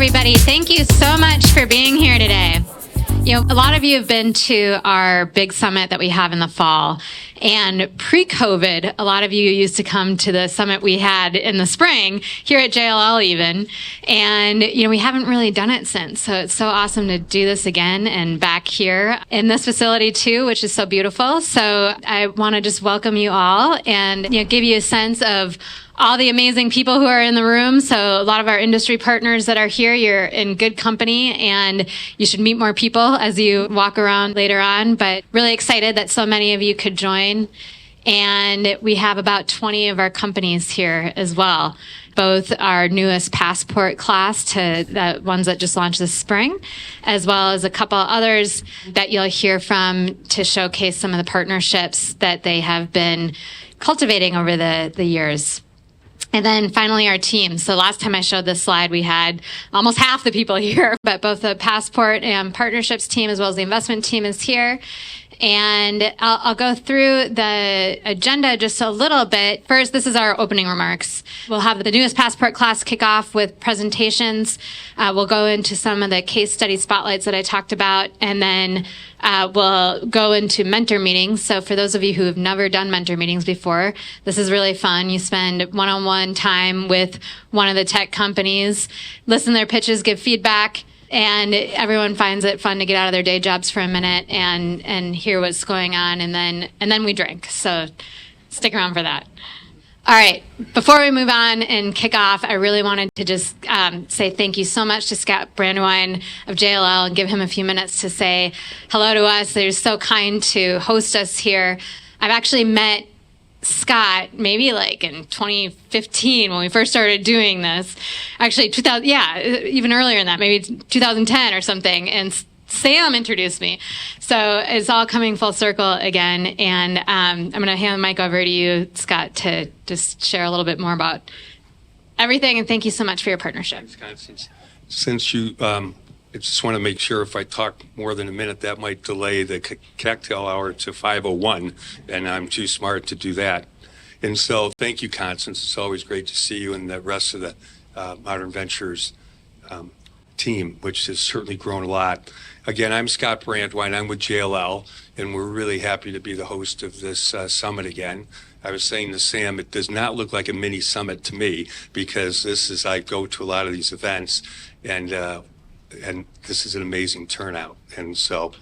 everybody. Thank you so much for being here today. A lot of you have been to our big summit that we have in the fall. And pre-COVID, a lot of you used to come to the summit we had in the spring, here at JLL even. And, we haven't really done it since. So it's so awesome to do this again and back here in this facility too, which is so beautiful. So I want to just welcome you all and, give you a sense of all the amazing people who are in the room. So a lot of our industry partners that are here, you're in good company and you should meet more people as you walk around later on. But really excited that so many of you could join. And we have about 20 of our companies here as well. Both our newest Passport class to the ones that just launched this spring, as well as a couple others that you'll hear from to showcase some of the partnerships that they have been cultivating over the years. And then finally, our team. So last time I showed this slide, we had almost half the people here, but both the Passport and partnerships team as well as the investment team is here. And I'll go through the agenda just a little bit. First, this is our opening remarks. We'll have the newest Passport class kick off with presentations. We'll go into some of the case study spotlights that I talked about, and then we'll go into mentor meetings. So for those of you who have never done mentor meetings before, this is really fun. You spend one-on-one time with one of the tech companies, listen to their pitches, give feedback. And everyone finds it fun to get out of their day jobs for a minute and hear what's going on, and then we drink. So stick around for that. All right. Before we move on and kick off, I really wanted to just say thank you so much to Scott Brandywine of JLL and give him a few minutes to say hello to us. They're so kind to host us here. I've actually met Scott maybe like in 2015 when we first started doing this. Actually, even earlier than that, maybe 2010 or something. And Sam introduced me. So it's all coming full circle again. And I'm going to hand the mic over to you, Scott, to just share a little bit more about everything. And thank you so much for your partnership. Thanks, Constance. Since you, I just want to make sure if I talk more than a minute, that might delay the cocktail hour to 5:01, and I'm too smart to do that. And so thank you, Constance. It's always great to see you and the rest of the Modern Ventures team, which has certainly grown a lot. Again, I'm Scott Brandwine. I'm with JLL, and we're really happy to be the host of this summit again. I was saying to Sam, it does not look like a mini summit to me, because I go to a lot of these events, and this is an amazing turnout. And so,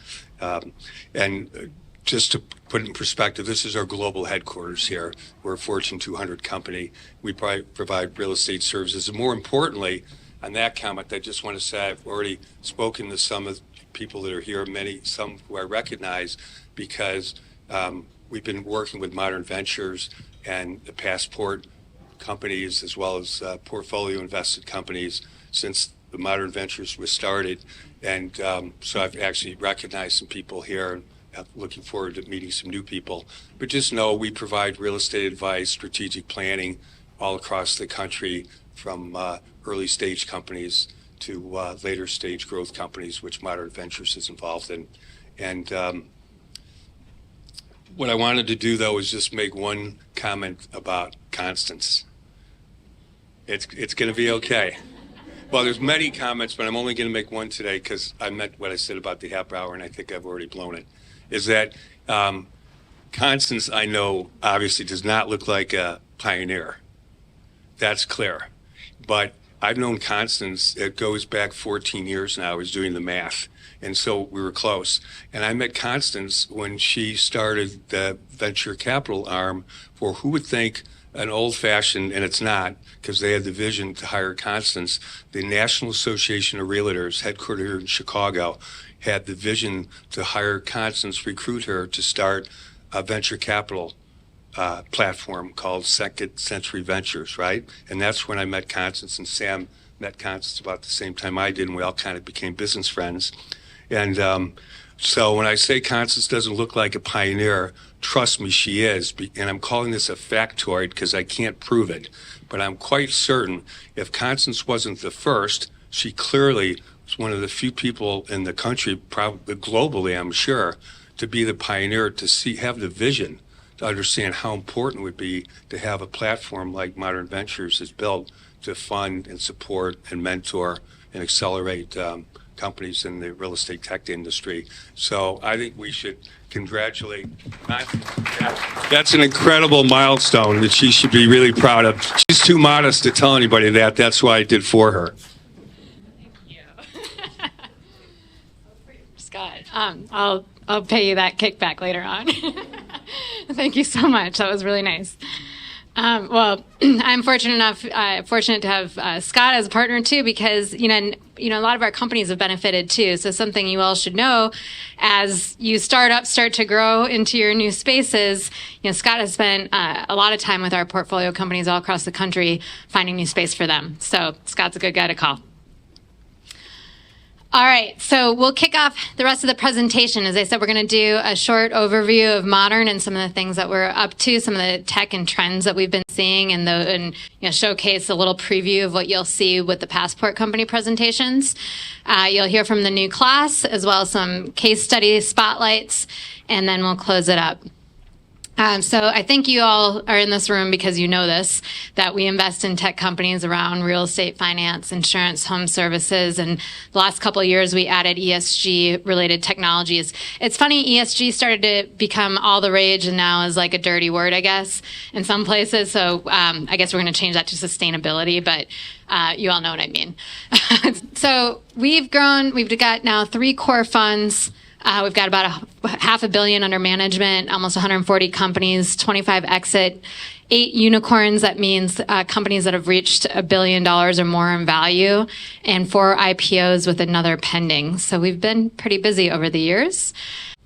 just to put it in perspective, this is our global headquarters here. We're a Fortune 200 company. We provide real estate services. And more importantly, on that comment, I just want to say I've already spoken to some of the people that are here, some who I recognize, because we've been working with Modern Ventures and the Passport companies, as well as portfolio invested companies, since the Modern Ventures was started. And so I've actually recognized some people here, and I'm looking forward to meeting some new people. But just know we provide real estate advice, strategic planning all across the country, from early stage companies to later stage growth companies, which Modern Ventures is involved in. And what I wanted to do, though, is just make one comment about Constance. It's going to be okay. Well, there's many comments, but I'm only going to make one today because I meant what I said about the half hour, and I think I've already blown it. Is that Constance, I know, obviously does not look like a pioneer. That's clear. But I've known Constance, it goes back 14 years now. I was doing the math. And so we were close. And I met Constance when she started the venture capital arm for, who would think, an old-fashioned, and it's not, because they had the vision to hire Constance. The National Association of Realtors, headquartered here in Chicago, had the vision to hire Constance, recruit her to start a venture capital platform called Second Century Ventures, right? And that's when I met Constance, and Sam met Constance about the same time I did, and we all kind of became business friends. And so when I say Constance doesn't look like a pioneer, trust me, she is. And I'm calling this a factoid because I can't prove it. But I'm quite certain if Constance wasn't the first, she clearly was one of the few people in the country, probably globally, I'm sure, to be the pioneer, to have the vision to understand how important it would be to have a platform like Modern Ventures is built to fund and support and mentor and accelerate companies in the real estate tech industry. So I think we should congratulate. That's an incredible milestone that she should be really proud of. She's too modest to tell anybody that. That's why I did for her. Thank you. Scott, I'll pay you that kickback later on. Thank you so much. That was really nice. Well, I'm fortunate to have Scott as a partner too, because a lot of our companies have benefited too. So something you all should know, as you start to grow into your new spaces. Scott has spent a lot of time with our portfolio companies all across the country, finding new space for them. So Scott's a good guy to call. All right, so we'll kick off the rest of the presentation. As I said, we're going to do a short overview of Modern and some of the things that we're up to, some of the tech and trends that we've been seeing, and showcase a little preview of what you'll see with the Passport Company presentations. You'll hear from the new class, as well as some case study spotlights, and then we'll close it up. So I think you all are in this room because you know this, that we invest in tech companies around real estate finance, insurance, home services, and the last couple of years we added ESG-related technologies. It's funny, ESG started to become all the rage and now is like a dirty word, I guess, in some places. So I guess we're going to change that to sustainability, but you all know what I mean. So we've grown. We've got now 3 core funds. We've got about $500 million under management, almost 140 companies, 25 exit, 8 unicorns. That means companies that have reached $1 billion or more in value, and 4 IPOs with another pending. So we've been pretty busy over the years.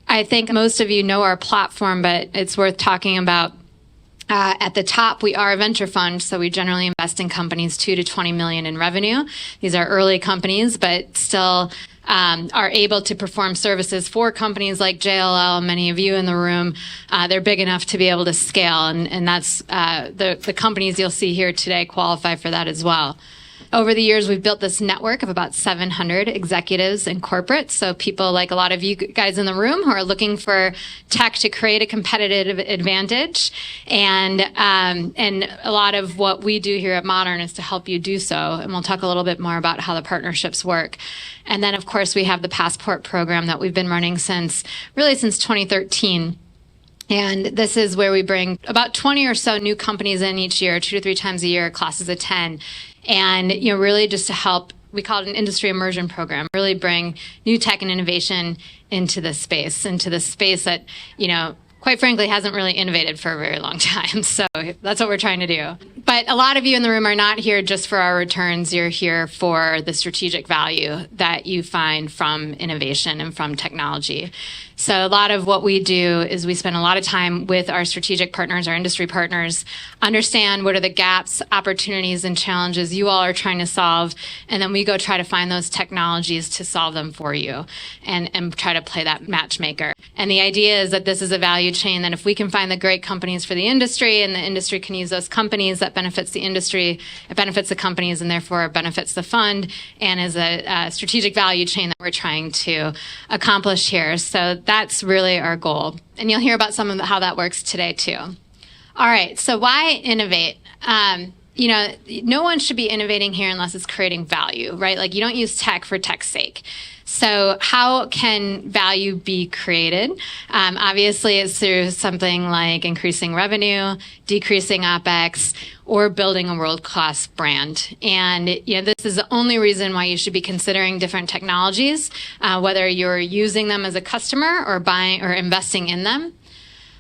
I think most of you know our platform, but it's worth talking about. At the top, we are a venture fund, so we generally invest in companies $2 to $20 million in revenue. These are early companies, but still are able to perform services for companies like JLL. Many of you in the room, they're big enough to be able to scale, and that's the companies you'll see here today qualify for that as well. Over the years, we've built this network of about 700 executives and corporates. So people like a lot of you guys in the room who are looking for tech to create a competitive advantage. And a lot of what we do here at Modern is to help you do so. And we'll talk a little bit more about how the partnerships work. And then, of course, we have the Passport program that we've been running since 2013. And this is where we bring about 20 or so new companies in each year, 2 to 3 times a year, classes of 10. And, really just to help, we call it an industry immersion program, really bring new tech and innovation into this space that, quite frankly, hasn't really innovated for a very long time. So that's what we're trying to do. But a lot of you in the room are not here just for our returns. You're here for the strategic value that you find from innovation and from technology. So a lot of what we do is we spend a lot of time with our strategic partners, our industry partners, understand what are the gaps, opportunities, and challenges you all are trying to solve, and then we go try to find those technologies to solve them for you and try to play that matchmaker. And the idea is that this is a value chain, that if we can find the great companies for the industry and the industry can use those companies, that benefits the industry, it benefits the companies, and therefore it benefits the fund, and is a strategic value chain that we're trying to accomplish here. So that's really our goal. And you'll hear about some of how that works today too. All right, so why innovate? No one should be innovating here unless it's creating value, right? Like, you don't use tech for tech's sake. So how can value be created? Obviously, it's through something like increasing revenue, decreasing OpEx, or building a world-class brand. And this is the only reason why you should be considering different technologies, whether you're using them as a customer or buying or investing in them.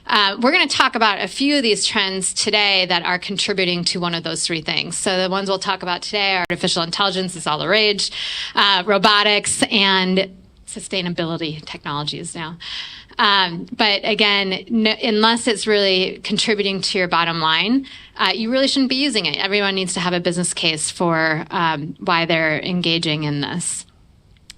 We're going to talk about a few of these trends today that are contributing to one of those 3 things. So the ones we'll talk about today are artificial intelligence, is all the rage, robotics, and sustainability technologies now. But again, unless it's really contributing to your bottom line, you really shouldn't be using it. Everyone needs to have a business case for why they're engaging in this.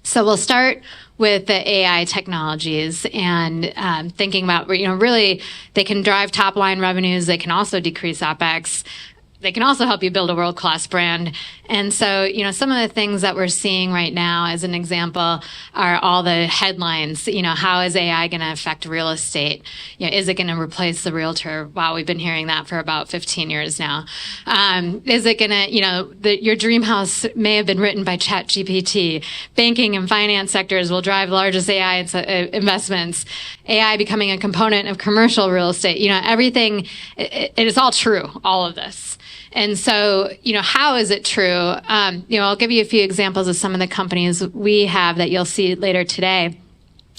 So we'll start with the AI technologies and thinking about, really, they can drive top line revenues. They can also decrease OpEx. They can also help you build a world-class brand. And so, some of the things that we're seeing right now, as an example, are all the headlines. How is AI going to affect real estate? Is it going to replace the realtor? Wow, we've been hearing that for about 15 years now. Is it going to, your dream house may have been written by ChatGPT. Banking and finance sectors will drive largest AI investments. AI becoming a component of commercial real estate. Everything, it is all true, all of this. And so, how is it true? I'll give you a few examples of some of the companies we have that you'll see later today.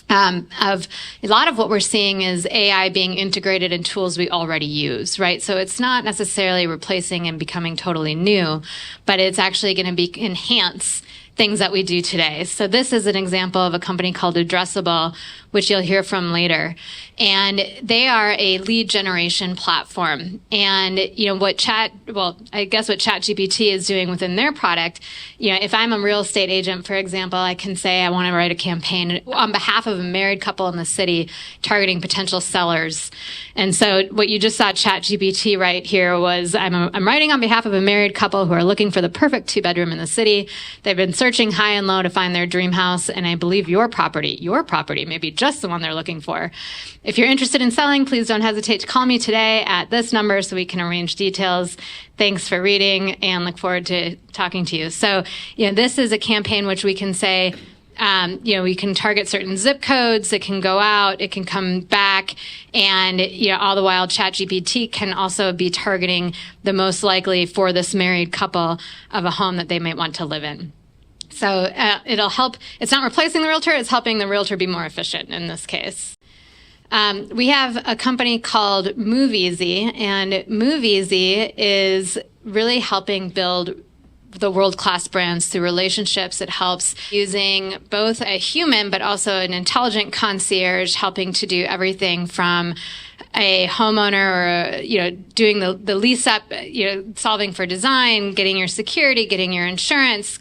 Of a lot of what we're seeing is AI being integrated in tools we already use, right? So it's not necessarily replacing and becoming totally new, but it's actually going to enhance things that we do today. So this is an example of a company called Addressable, which you'll hear from later. And they are a lead generation platform. And, what ChatGPT is doing within their product, if I'm a real estate agent, for example, I can say I want to write a campaign on behalf of a married couple in the city targeting potential sellers. And so what you just saw ChatGPT write here was, I'm writing on behalf of a married couple who are looking for the perfect 2-bedroom in the city. They've been searching high and low to find their dream house, and I believe your property may be just the one they're looking for. If you're interested in selling, please don't hesitate to call me today at this number so we can arrange details. Thanks for reading and look forward to talking to you. So, this is a campaign which we can say, we can target certain zip codes. It can go out, it can come back, and all the while ChatGPT can also be targeting the most likely for this married couple of a home that they might want to live in. So it'll help. It's not replacing the realtor, it's helping the realtor be more efficient in this case. We have a company called MoveEasy, and MoveEasy is really helping build the world-class brands through relationships. It helps using both a human but also an intelligent concierge, helping to do everything from a homeowner or doing the lease up, solving for design, getting your security, getting your insurance,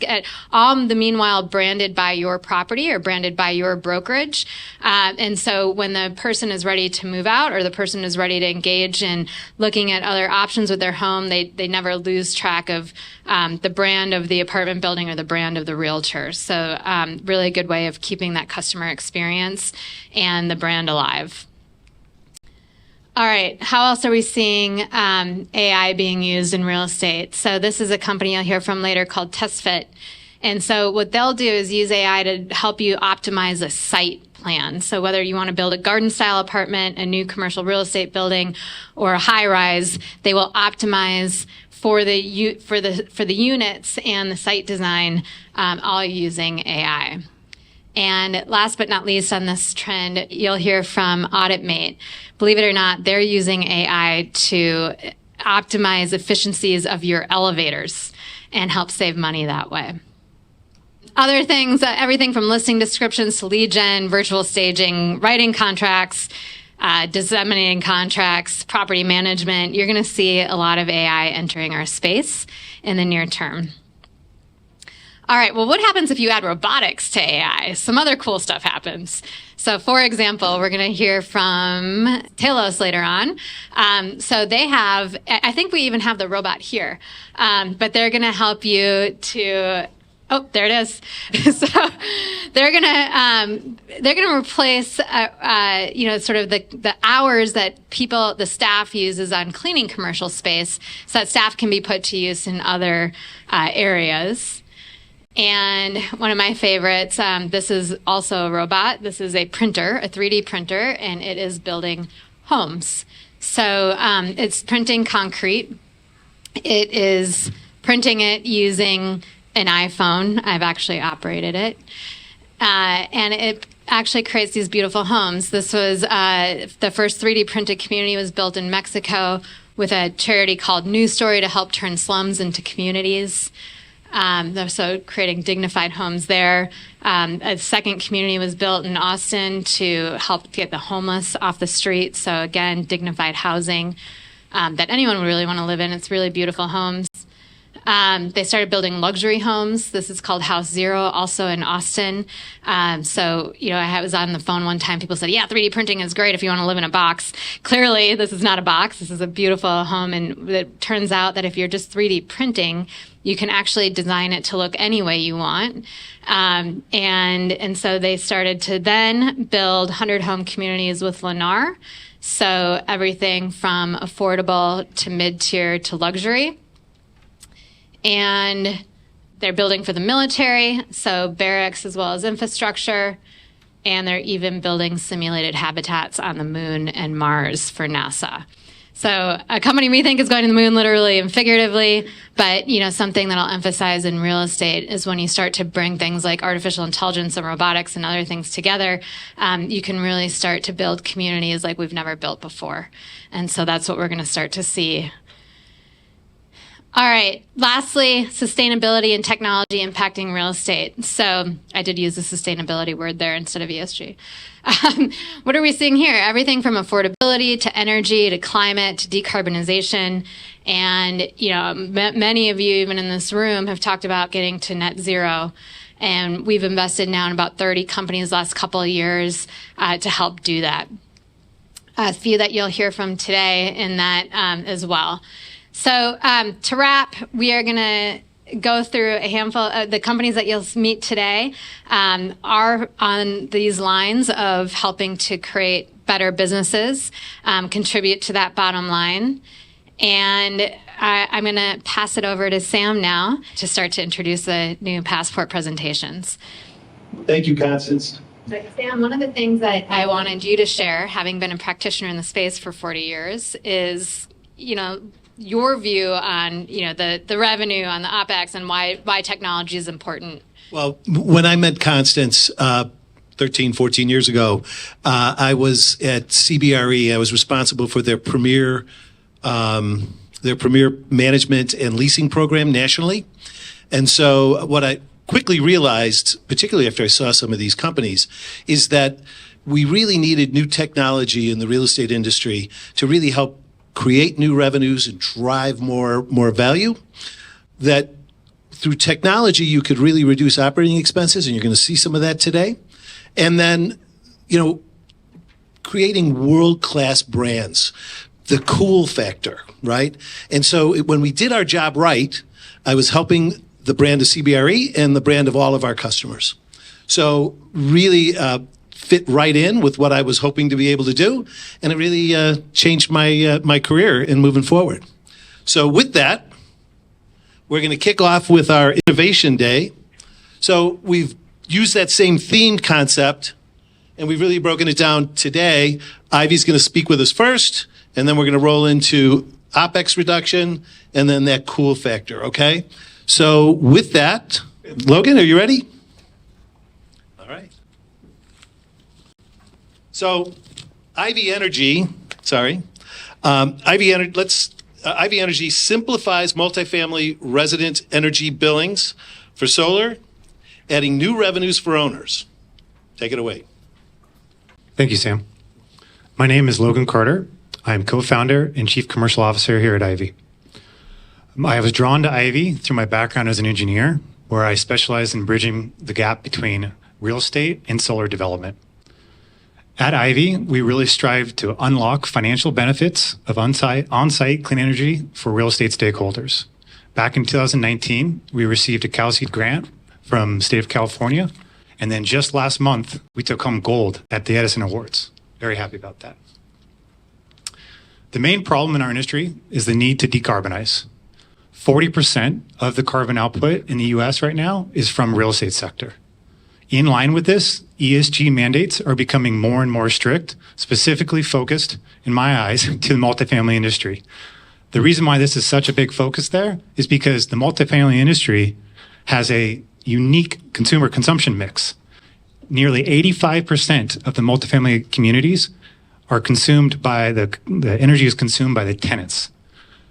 all the meanwhile branded by your property or branded by your brokerage. And so when the person is ready to move out or the person is ready to engage in looking at other options with their home, they never lose track of the brand of the apartment building or the brand of the realtor. So really a good way of keeping that customer experience and the brand alive. All right, how else are we seeing AI being used in real estate? So this is a company you'll hear from later called TestFit. And so what they'll do is use AI to help you optimize a site plan. So whether you want to build a garden-style apartment, a new commercial real estate building, or a high-rise, they will optimize for the units and the site design, all using AI. And last but not least on this trend, you'll hear from AuditMate. Believe it or not, they're using AI to optimize efficiencies of your elevators and help save money that way. Other things, everything from listing descriptions to lead gen, virtual staging, writing contracts, disseminating contracts, property management. You're going to see a lot of AI entering our space in the near term. All right, well, what happens if you add robotics to AI? Some other cool stuff happens. So, for example, we're going to hear from Telos later on. So they have, I think we even have the robot here, but they're going to help you to, oh, there it is. So they're going to replace, sort of the hours that the staff uses on cleaning commercial space so that staff can be put to use in other areas. And one of my favorites, this is also a robot. This is a printer, a 3D printer, and it is building homes. So it's printing concrete. It is printing it using an iPhone. I've actually operated it. And it actually creates these beautiful homes. This was the first 3D printed community was built in Mexico with a charity called New Story to help turn slums into communities. So creating dignified homes there. A second community was built in Austin to help get the homeless off the street. So again, dignified housing that anyone would really want to live in. It's really beautiful homes. They started building luxury homes. This is called House Zero, also in Austin. I was on the phone one time. People said, yeah, 3D printing is great if you want to live in a box. Clearly, this is not a box. This is a beautiful home. And it turns out that if you're just 3D printing, you can actually design it to look any way you want. And so they started to then build 100-home communities with Lennar. So everything from affordable to mid-tier to luxury. And they're building for the military, so barracks as well as infrastructure. And they're even building simulated habitats on the moon and Mars for NASA. So a company we think is going to the moon literally and figuratively, but something that I'll emphasize in real estate is when you start to bring things like artificial intelligence and robotics and other things together, you can really start to build communities like we've never built before. And so that's what we're going to start to see. All right. Lastly, sustainability and technology impacting real estate. So I did use the sustainability word there instead of ESG. What are we seeing here? Everything from affordability to energy to climate to decarbonization. And, many of you, even in this room, have talked about getting to net zero. And we've invested now in about 30 companies the last couple of years to help do that. A few that you'll hear from today in that as well. So to wrap, we are going to go through a handful of the companies that you'll meet today are on these lines of helping to create better businesses, contribute to that bottom line. And I'm going to pass it over to Sam now to start to introduce the new Passport presentations. Thank you, Constance. So, Sam, one of the things that I wanted you to share, having been a practitioner in the space for 40 years, is, your view on, the revenue, on the OpEx, and why technology is important. Well, when I met Constance 13, 14 years ago, I was at CBRE. I was responsible for their premier management and leasing program nationally. And so what I quickly realized, particularly after I saw some of these companies, is that we really needed new technology in the real estate industry to really help create new revenues and drive more value. That through technology, you could really reduce operating expenses, and you're going to see some of that today. And then, creating world-class brands, the cool factor, right? And so when we did our job right, I was helping the brand of CBRE and the brand of all of our customers. So really fit right in with what I was hoping to be able to do, and it really changed my career in moving forward. So with that, we're going to kick off with our Innovation Day. So we've used that same theme concept, and we've really broken it down today. Ivy's going to speak with us first, and then we're going to roll into OpEx reduction, and then that cool factor, okay? So with that, Logan, are you ready? All right. So Ivy Energy simplifies multifamily resident energy billings for solar, adding new revenues for owners. Take it away. Thank you, Sam. My name is Logan Carter. I am co-founder and chief commercial officer here at Ivy. I was drawn to Ivy through my background as an engineer, where I specialize in bridging the gap between real estate and solar development. At Ivy, we really strive to unlock financial benefits of on-site clean energy for real estate stakeholders. Back in 2019, we received a CalSeed grant from the state of California. And then just last month, we took home gold at the Edison Awards. Very happy about that. The main problem in our industry is the need to decarbonize. 40% of the carbon output in the US right now is from real estate sector. In line with this, ESG mandates are becoming more and more strict, specifically focused, in my eyes, to the multifamily industry. The reason why this is such a big focus there is because the multifamily industry has a unique consumer consumption mix. Nearly 85% of the multifamily communities are consumed by the energy is consumed by the tenants.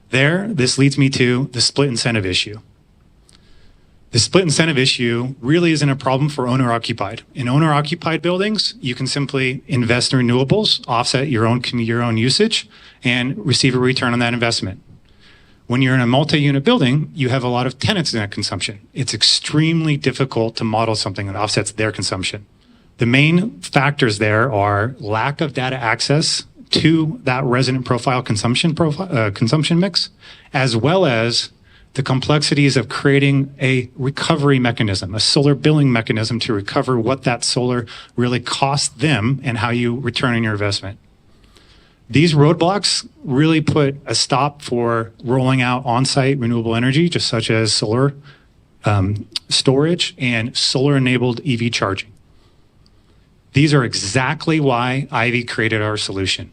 This leads me to the split incentive issue. The split incentive issue really isn't a problem for owner-occupied. In owner-occupied buildings, you can simply invest in renewables, offset your own usage, and receive a return on that investment. When you're in a multi-unit building, you have a lot of tenants in that consumption. It's extremely difficult to model something that offsets their consumption. The main factors there are lack of data access to that resident profile consumption mix, as well as the complexities of creating a recovery mechanism, a solar billing mechanism to recover what that solar really cost them and how you return on your investment. These roadblocks really put a stop for rolling out on-site renewable energy, just such as solar storage and solar-enabled EV charging. These are exactly why Ivy created our solution.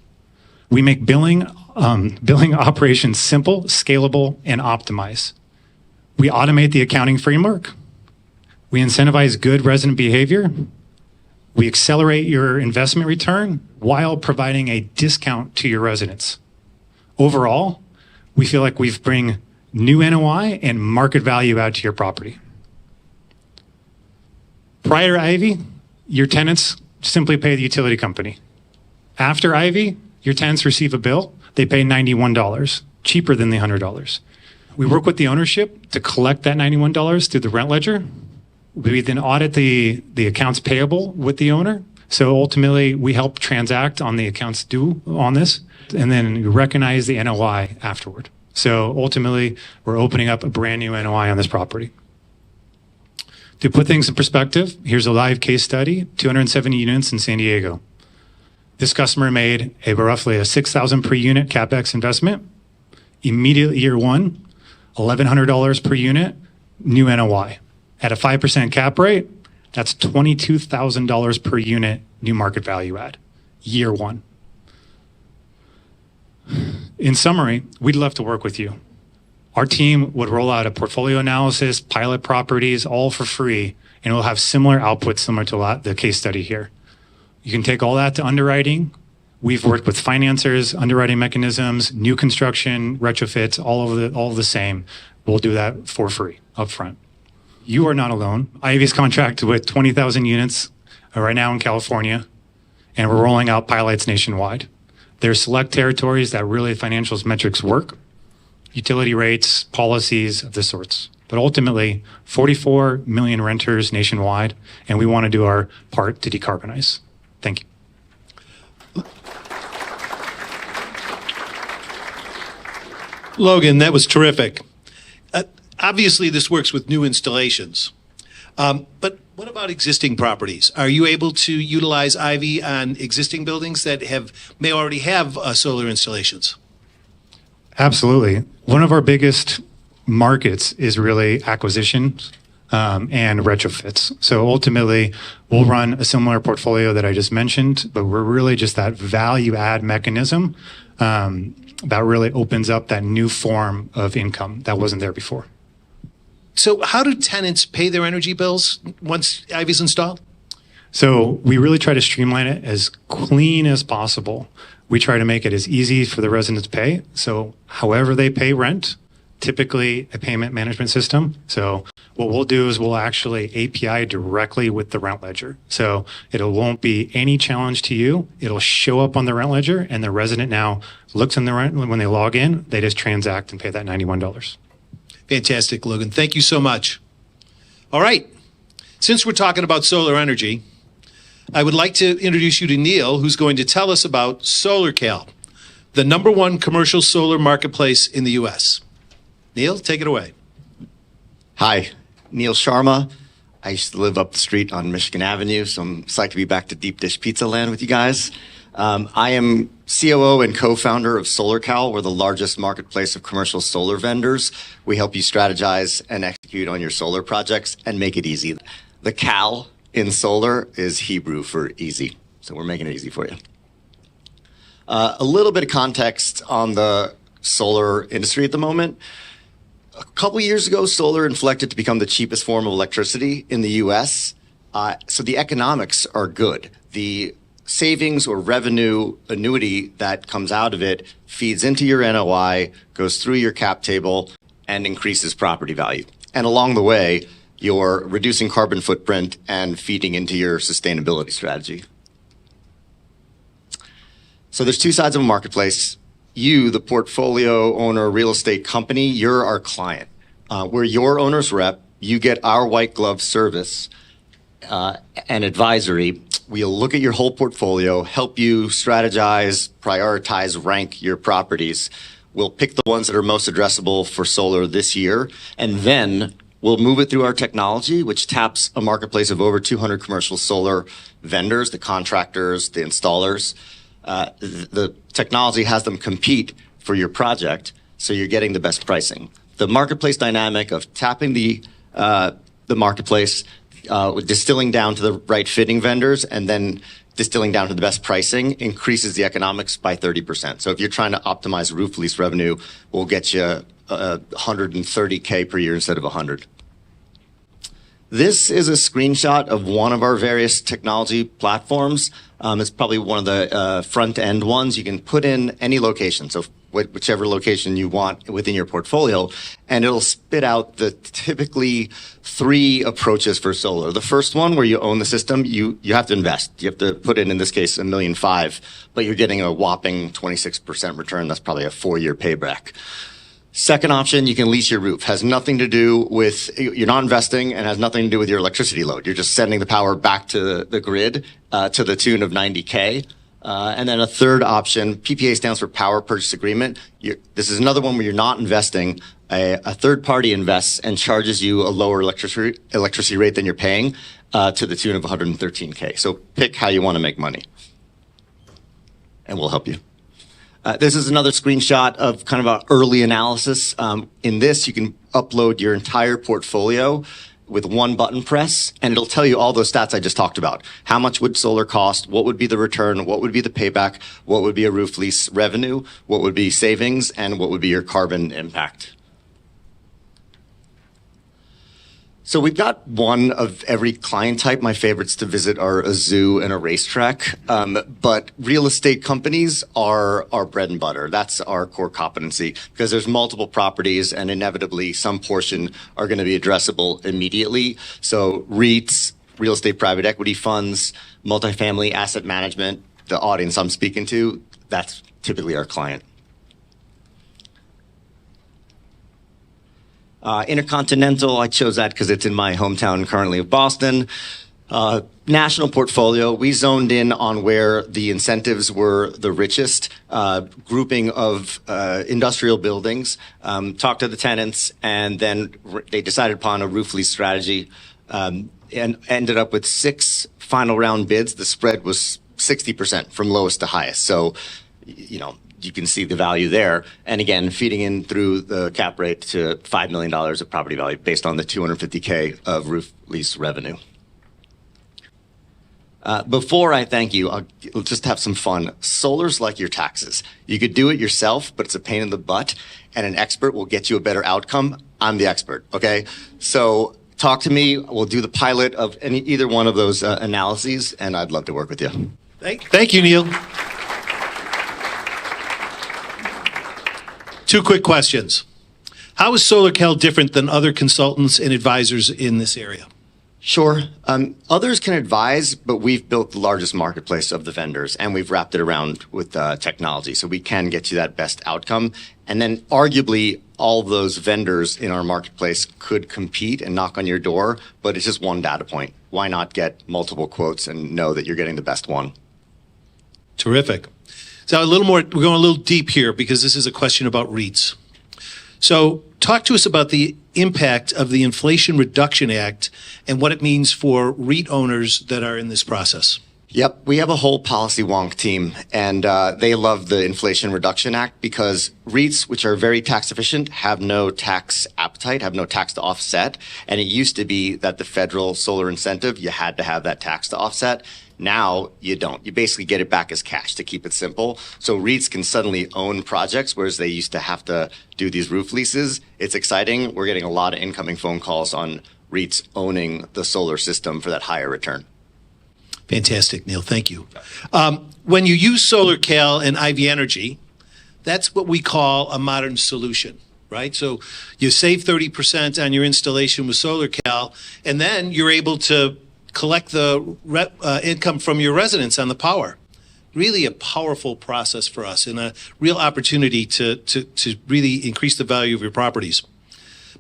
We make billing operations simple, scalable, and optimized. We automate the accounting framework. We incentivize good resident behavior. We accelerate your investment return while providing a discount to your residents. Overall, we feel like we bring new NOI and market value out to your property. Prior to Ivy, your tenants simply pay the utility company. After Ivy, your tenants receive a bill, they pay $91, cheaper than the $100. We work with the ownership to collect that $91 through the rent ledger. We then audit the accounts payable with the owner. So ultimately, we help transact on the accounts due on this, and then we recognize the NOI afterward. So ultimately, we're opening up a brand new NOI on this property. To put things in perspective, here's a live case study, 270 units in San Diego. This customer made roughly a $6,000 per unit CapEx investment. Immediately year one, $1,100 per unit, new NOI. At a 5% cap rate, that's $22,000 per unit new market value add, year one. In summary, we'd love to work with you. Our team would roll out a portfolio analysis, pilot properties, all for free, and we'll have similar outputs similar to the case study here. You can take all that to underwriting. We've worked with financiers, underwriting mechanisms, new construction, retrofits, all of the same. We'll do that for free up front. You are not alone. Ivy's contracted with 20,000 units right now in California, and we're rolling out pilots nationwide. There's select territories that really financials metrics work, utility rates, policies of the sorts. But ultimately, 44 million renters nationwide, and we want to do our part to decarbonize. Thank you. Logan, that was terrific. Obviously, this works with new installations. But what about existing properties? Are you able to utilize Ivy on existing buildings that may already have solar installations? Absolutely. One of our biggest markets is really acquisitions and retrofits. So ultimately, we'll run a similar portfolio that I just mentioned, but we're really just that value add mechanism that really opens up that new form of income that wasn't there before. So how do tenants pay their energy bills once Ivy's installed? So we really try to streamline it as clean as possible. We try to make it as easy for the residents to pay. So however they pay rent, typically a payment management system. So what we'll do is we'll actually API directly with the rent ledger. So it won't be any challenge to you. It'll show up on the rent ledger, and the resident now looks in the rent. When they log in, they just transact and pay that $91. Fantastic, Logan. Thank you so much. All right. Since we're talking about solar energy, I would like to introduce you to Neil, who's going to tell us about SolarCal, the #1 commercial solar marketplace in the U.S. Neil, take it away. Hi, Neil Sharma. I used to live up the street on Michigan Avenue, so I'm psyched to be back to Deep Dish Pizza Land with you guys. I am COO and co-founder of SolarCal. We're the largest marketplace of commercial solar vendors. We help you strategize and execute on your solar projects and make it easy. The Cal in solar is Hebrew for easy, so we're making it easy for you. A little bit of context on the solar industry at the moment. A couple years ago, solar inflected to become the cheapest form of electricity in the U.S., so the economics are good. The savings or revenue annuity that comes out of it feeds into your NOI, goes through your cap table, and increases property value. And along the way, you're reducing carbon footprint and feeding into your sustainability strategy. So there's two sides of a marketplace. you, the portfolio owner, real estate company, you're our client. We're your owner's rep. You get our white glove service and advisory. We'll look at your whole portfolio, help you strategize, prioritize, rank your properties. We'll pick the ones that are most addressable for solar this year, and then we'll move it through our technology, which taps a marketplace of over 200 commercial solar vendors, the contractors, the installers. The technology has them compete for your project, so you're getting the best pricing. The marketplace dynamic of tapping the marketplace, distilling down to the right fitting vendors, and then distilling down to the best pricing increases the economics by 30%. So if you're trying to optimize roof lease revenue, we'll get you $130K per year instead of 100. This is a screenshot of one of our various technology platforms. It's probably one of the front end ones. You can put in any location, so whichever location you want within your portfolio, and it'll spit out the typically 3 approaches for solar. The first one, where you own the system, you have to invest. You have to put in this case, $1.5 million, but you're getting a whopping 26% return. That's probably a 4-year payback. Second option, you can lease your roof. Has nothing to do with, you're not investing, and has nothing to do with your electricity load. You're just sending the power back to the grid to the tune of 90K. And then a third option, PPA stands for Power Purchase Agreement. This is another one where you're not investing. A third party invests and charges you a lower electricity rate than you're paying to the tune of 113K. So pick how you want to make money, and we'll help you. This is another screenshot of kind of an early analysis. In this, you can upload your entire portfolio with one button press, and it'll tell you all those stats I just talked about. How much would solar cost? What would be the return? What would be the payback? What would be a roof lease revenue? What would be savings? And what would be your carbon impact? So we've got one of every client type. My favorites to visit are a zoo and a racetrack. But real estate companies are our bread and butter. That's our core competency, because there's multiple properties, and inevitably some portion are going to be addressable immediately. So REITs, real estate private equity funds, multifamily asset management, the audience I'm speaking to, that's typically our client. Intercontinental, I chose that because it's in my hometown currently of Boston. National portfolio, we zoned in on where the incentives were the richest, grouping of industrial buildings, talked to the tenants, and then they decided upon a roof lease strategy, and ended up with 6 final round bids. The spread was 60% from lowest to highest. So, you can see the value there. And again, feeding in through the cap rate to $5 million of property value based on the $250K of roof lease revenue. Before I thank you, I'll just have some fun. Solar's like your taxes. You could do it yourself, but it's a pain in the butt, and an expert will get you a better outcome. I'm the expert, okay? So talk to me. We'll do the pilot of either one of those analyses, and I'd love to work with you. Thank you, Neil. 2 quick questions. How is SolarCal different than other consultants and advisors in this area? Sure. Others can advise, but we've built the largest marketplace of the vendors, and we've wrapped it around with technology, so we can get you that best outcome. And then arguably, all those vendors in our marketplace could compete and knock on your door, but it's just one data point. Why not get multiple quotes and know that you're getting the best one? Terrific. So we're going a little deep here because this is a question about REITs. So talk to us about the impact of the Inflation Reduction Act and what it means for REIT owners that are in this process. Yep, we have a whole policy wonk team, and they love the Inflation Reduction Act because REITs, which are very tax efficient, have no tax appetite, have no tax to offset. And it used to be that the federal solar incentive, you had to have that tax to offset. Now you don't. You basically get it back as cash, to keep it simple. So REITs can suddenly own projects, whereas they used to have to do these roof leases. It's exciting. We're getting a lot of incoming phone calls on REITs owning the solar system for that higher return. Fantastic, Neil. Thank you. When you use SolarCal and IV Energy, that's what we call a modern solution, right? So you save 30% on your installation with SolarCal, and then you're able to collect the income from your residents on the power. really a powerful process for us and a real opportunity to really increase the value of your properties.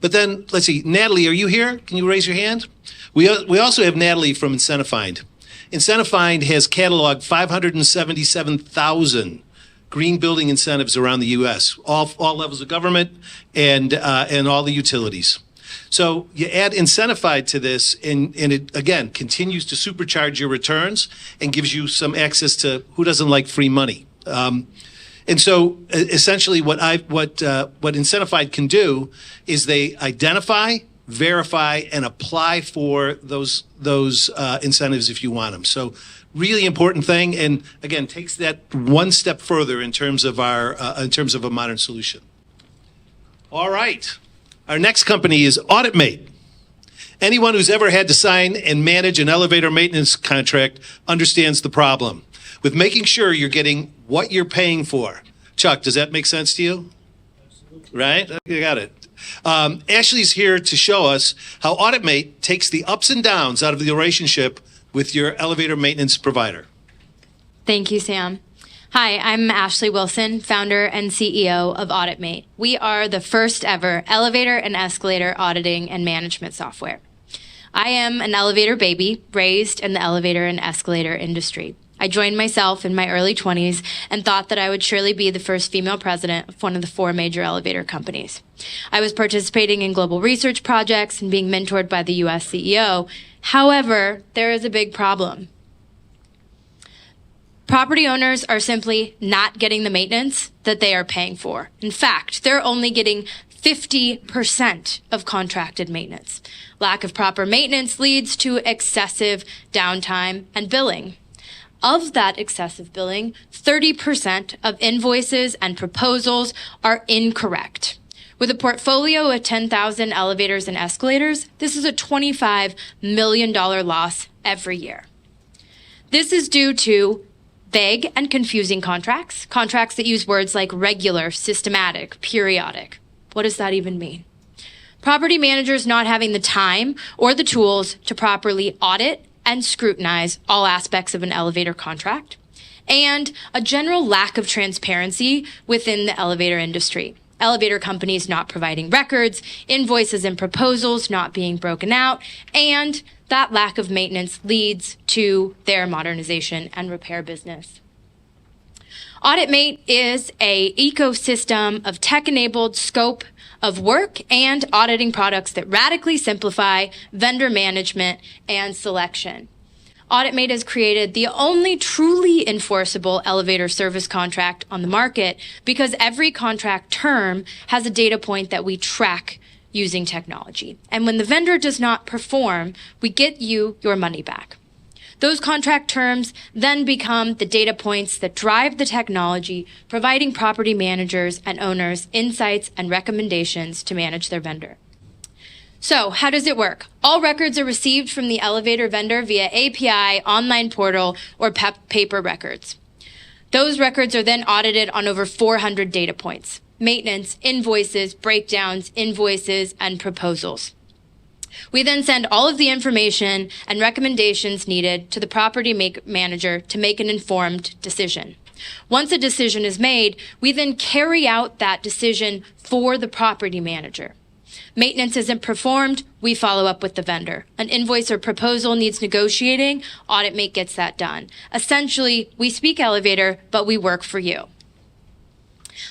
But then, let's see, Natalie, are you here? Can you raise your hand? We also have Natalie from Incentifind. Incentifind has cataloged 577,000 green building incentives around the U.S., all levels of government and all the utilities. So you add Incentified to this, and it, again, continues to supercharge your returns and gives you some access to who doesn't like free money. And so essentially what Incentified can do is they identify, verify, and apply for those incentives if you want them. So really important thing, and again, takes that one step further in terms of a modern solution. All right. Our next company is AuditMate. Anyone who's ever had to sign and manage an elevator maintenance contract understands the problem with making sure you're getting what you're paying for. Chuck, does that make sense to you? Absolutely. Right? You got it. Ashley's here to show us how AuditMate takes the ups and downs out of the relationship with your elevator maintenance provider. Thank you, Sam. Hi, I'm Ashley Wilson, founder and CEO of AuditMate. We are the first ever elevator and escalator auditing and management software. I am an elevator baby raised in the elevator and escalator industry. I joined myself in my early 20s and thought that I would surely be the first female president of one of the 4 major elevator companies. I was participating in global research projects and being mentored by the US CEO. However, there is a big problem. Property owners are simply not getting the maintenance that they are paying for. In fact, they're only getting 50% of contracted maintenance. Lack of proper maintenance leads to excessive downtime and billing. Of that excessive billing, 30% of invoices and proposals are incorrect. With a portfolio of 10,000 elevators and escalators, this is a $25 million loss every year. This is due to vague and confusing contracts that use words like regular, systematic, periodic. What does that even mean? Property managers not having the time or the tools to properly audit and scrutinize all aspects of an elevator contract, and a general lack of transparency within the elevator industry. Elevator companies not providing records, invoices and proposals not being broken out, and that lack of maintenance leads to their modernization and repair business. AuditMate is an ecosystem of tech-enabled scope of work and auditing products that radically simplify vendor management and selection. AuditMate has created the only truly enforceable elevator service contract on the market because every contract term has a data point that we track using technology. And when the vendor does not perform, we get you your money back. Those contract terms then become the data points that drive the technology, providing property managers and owners insights and recommendations to manage their vendor. So how does it work? All records are received from the elevator vendor via API, online portal, or paper records. Those records are then audited on over 400 data points: maintenance, invoices, breakdowns, invoices, and proposals. We then send all of the information and recommendations needed to the property manager to make an informed decision. Once a decision is made, we then carry out that decision for the property manager. Maintenance isn't performed, we follow up with the vendor. An invoice or proposal needs negotiating, AuditMate gets that done. Essentially, we speak elevator, but we work for you.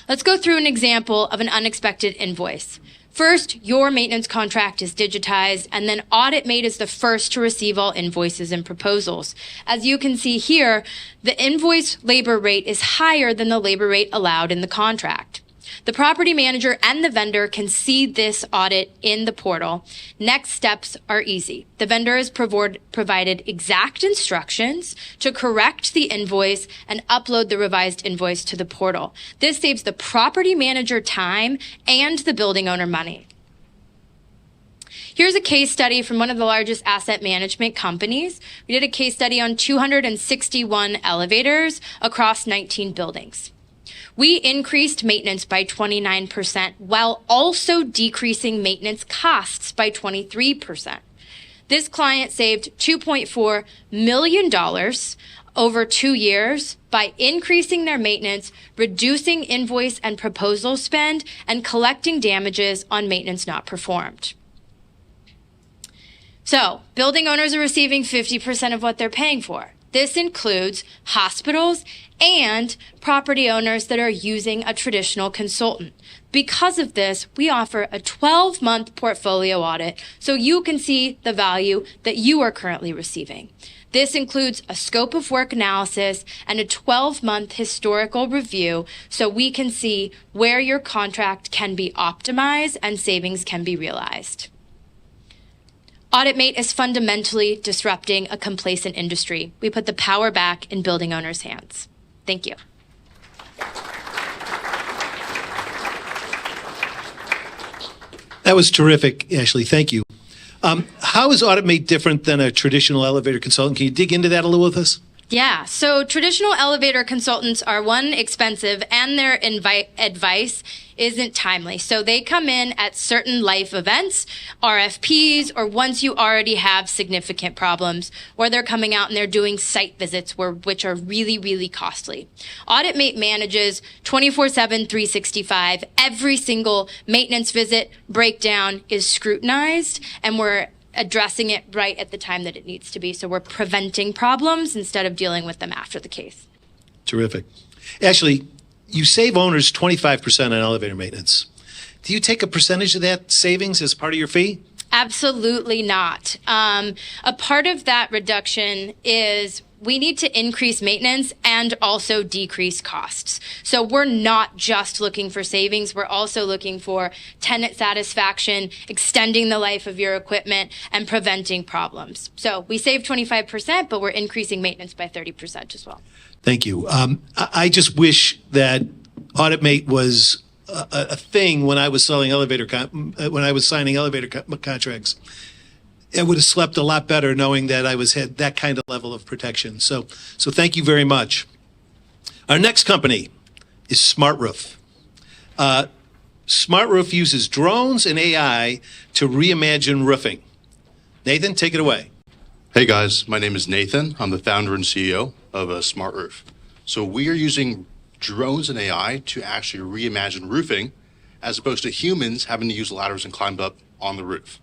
Let's go through an example of an unexpected invoice. First, your maintenance contract is digitized, and then AuditMate is the first to receive all invoices and proposals. As you can see here, the invoice labor rate is higher than the labor rate allowed in the contract. The property manager and the vendor can see this audit in the portal. Next steps are easy. The vendor is provided exact instructions to correct the invoice and upload the revised invoice to the portal. This saves the property manager time and the building owner money. Here's a case study from one of the largest asset management companies. We did a case study on 261 elevators across 19 buildings. We increased maintenance by 29% while also decreasing maintenance costs by 23%. This client saved $2.4 million over 2 years by increasing their maintenance, reducing invoice and proposal spend, and collecting damages on maintenance not performed. So, building owners are receiving 50% of what they're paying for. This includes hospitals and property owners that are using a traditional consultant. Because of this, we offer a 12-month portfolio audit so you can see the value that you are currently receiving. This includes a scope of work analysis and a 12-month historical review so we can see where your contract can be optimized and savings can be realized. AuditMate is fundamentally disrupting a complacent industry. We put the power back in building owners' hands. Thank you. That was terrific, Ashley. Thank you. How is AuditMate different than a traditional elevator consultant? Can you dig into that a little with us? Yeah, so traditional elevator consultants are, one, expensive, and their advice isn't timely. So they come in at certain life events, RFPs, or once you already have significant problems, or they're coming out and they're doing site visits which are really, really costly. AuditMate manages 24/7, 365. Every single maintenance visit breakdown is scrutinized, and we're addressing it right at the time that it needs to be. So we're preventing problems instead of dealing with them after the case. Terrific. Ashley, you save owners 25% on elevator maintenance. Do you take a percentage of that savings as part of your fee? Absolutely not. A part of that reduction is we need to increase maintenance and also decrease costs. So we're not just looking for savings, we're also looking for tenant satisfaction, extending the life of your equipment, and preventing problems. So we save 25%, but we're increasing maintenance by 30% as well. Thank you. I just wish that AuditMate was a thing when I was selling when I was signing elevator contracts. I would have slept a lot better knowing that I had that kind of level of protection. So thank you very much. Our next company is SmartRoof. SmartRoof uses drones and AI to reimagine roofing. Nathan, take it away. Hey guys, my name is Nathan. I'm the founder and CEO of SmartRoof. So we are using drones and AI to actually reimagine roofing as opposed to humans having to use ladders and climb up on the roof.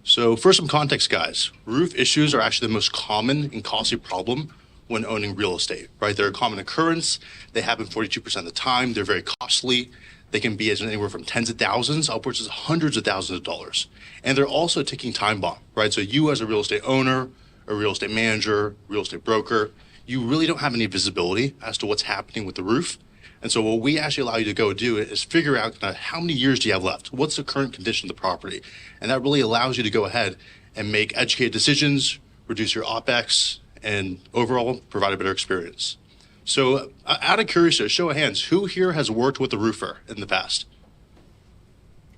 So for some context, guys, roof issues are actually the most common and costly problem when owning real estate, right? They're a common occurrence. They happen 42% of the time. They're very costly. They can be anywhere from tens of thousands upwards of hundreds of thousands of dollars. And they're also a ticking time bomb, right? So you as a real estate owner, a real estate manager, real estate broker, you really don't have any visibility as to what's happening with the roof. And so what we actually allow you to go do is figure out how many years do you have left? What's the current condition of the property? And that really allows you to go ahead and make educated decisions, reduce your OPEX, and overall provide a better experience. So out of curiosity, show of hands, who here has worked with a roofer in the past?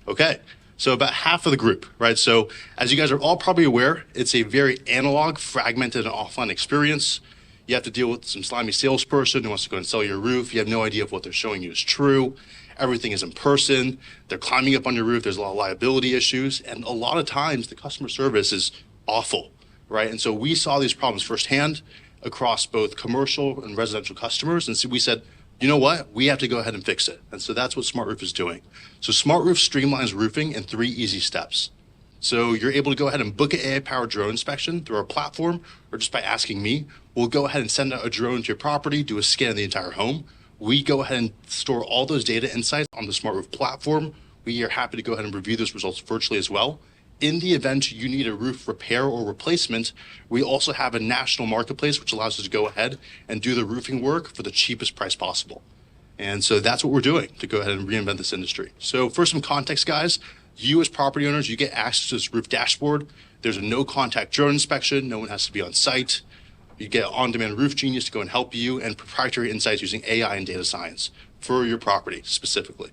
Okay, so about half of the group, right? So as you guys are all probably aware, it's a very analog, fragmented, and offline experience. You have to deal with some slimy salesperson who wants to go and sell your roof. You have no idea if what they're showing you is true. Everything is in person. They're climbing up on your roof. There's a lot of liability issues. And a lot of times the customer service is awful, right? And so we saw these problems firsthand across both commercial and residential customers. And so we said, you know what? We have to go ahead and fix it. And so that's what SmartRoof is doing. So SmartRoof streamlines roofing in 3 easy steps. So you're able to go ahead and book an AI-powered drone inspection through our platform, or just by asking me. We'll go ahead and send out a drone to your property, do a scan of the entire home. We go ahead and store all those data insights on the SmartRoof platform. We are happy to go ahead and review those results virtually as well. In the event you need a roof repair or replacement, we also have a national marketplace which allows us to go ahead and do the roofing work for the cheapest price possible. And so that's what we're doing to go ahead and reinvent this industry. So for some context, guys, you as property owners, you get access to this roof dashboard. There's a no-contact drone inspection. No one has to be on site. You get on-demand roof genius to go and help you, and proprietary insights using AI and data science for your property specifically.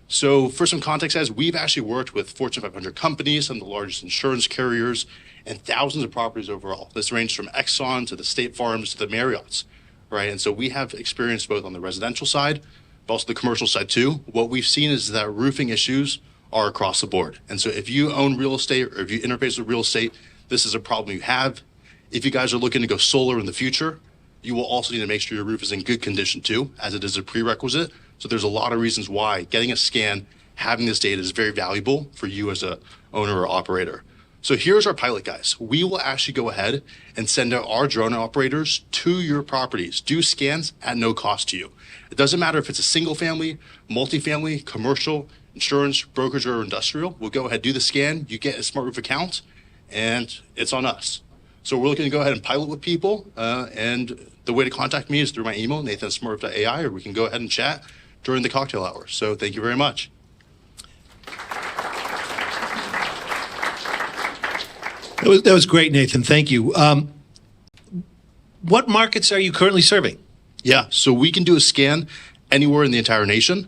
So for some context, guys, we've actually worked with Fortune 500 companies, some of the largest insurance carriers, and thousands of properties overall. This ranged from Exxon to the State Farms to the Marriotts, right? And so we have experience both on the residential side, but also the commercial side too. What we've seen is that roofing issues are across the board. And so if you own real estate or if you interface with real estate, this is a problem you have. If you guys are looking to go solar in the future, you will also need to make sure your roof is in good condition too, as it is a prerequisite. So there's a lot of reasons why getting a scan, having this data is very valuable for you as a owner or operator. So here's our pilot, guys. We will actually go ahead and send out our drone operators to your properties, do scans at no cost to you. It doesn't matter if it's a single family, multifamily, commercial, insurance, brokerage, or industrial. We'll go ahead, do the scan, you get a Smart Roof account, and it's on us. So we're looking to go ahead and pilot with people, and the way to contact me is through my email, nathan@smartroof.ai, or we can go ahead and chat during the cocktail hour. So thank you very much. That was great, Nathan. Thank you. What markets are you currently serving? Yeah, so we can do a scan anywhere in the entire nation.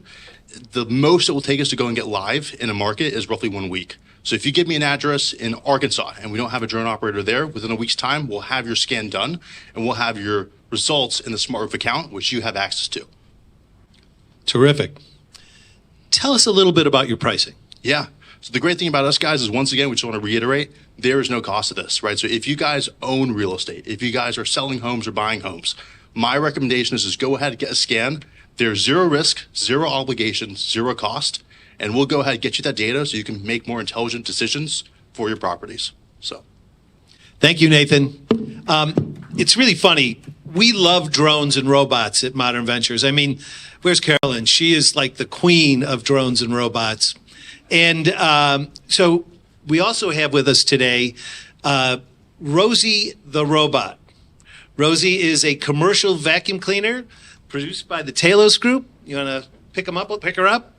The most it will take us to go and get live in a market is roughly 1 week. So if you give me an address in Arkansas and we don't have a drone operator there, within a week's time, we'll have your scan done and we'll have your results in the Smart Roof account, which you have access to. Terrific. Tell us a little bit about your pricing. Yeah. So the great thing about us, guys, is once again, we just want to reiterate, there is no cost to this, right? So if you guys own real estate, if you guys are selling homes or buying homes, my recommendation is just go ahead and get a scan. There's zero risk, zero obligation, zero cost, and we'll go ahead and get you that data so you can make more intelligent decisions for your properties. So, thank you, Nathan. It's really funny. We love drones and robots at Modern Ventures. I mean, where's Carolyn? She is like the queen of drones and robots. And so we also have with us today Rosie the robot. Rosie is a commercial vacuum cleaner produced by the Talos Group. You want to pick her up?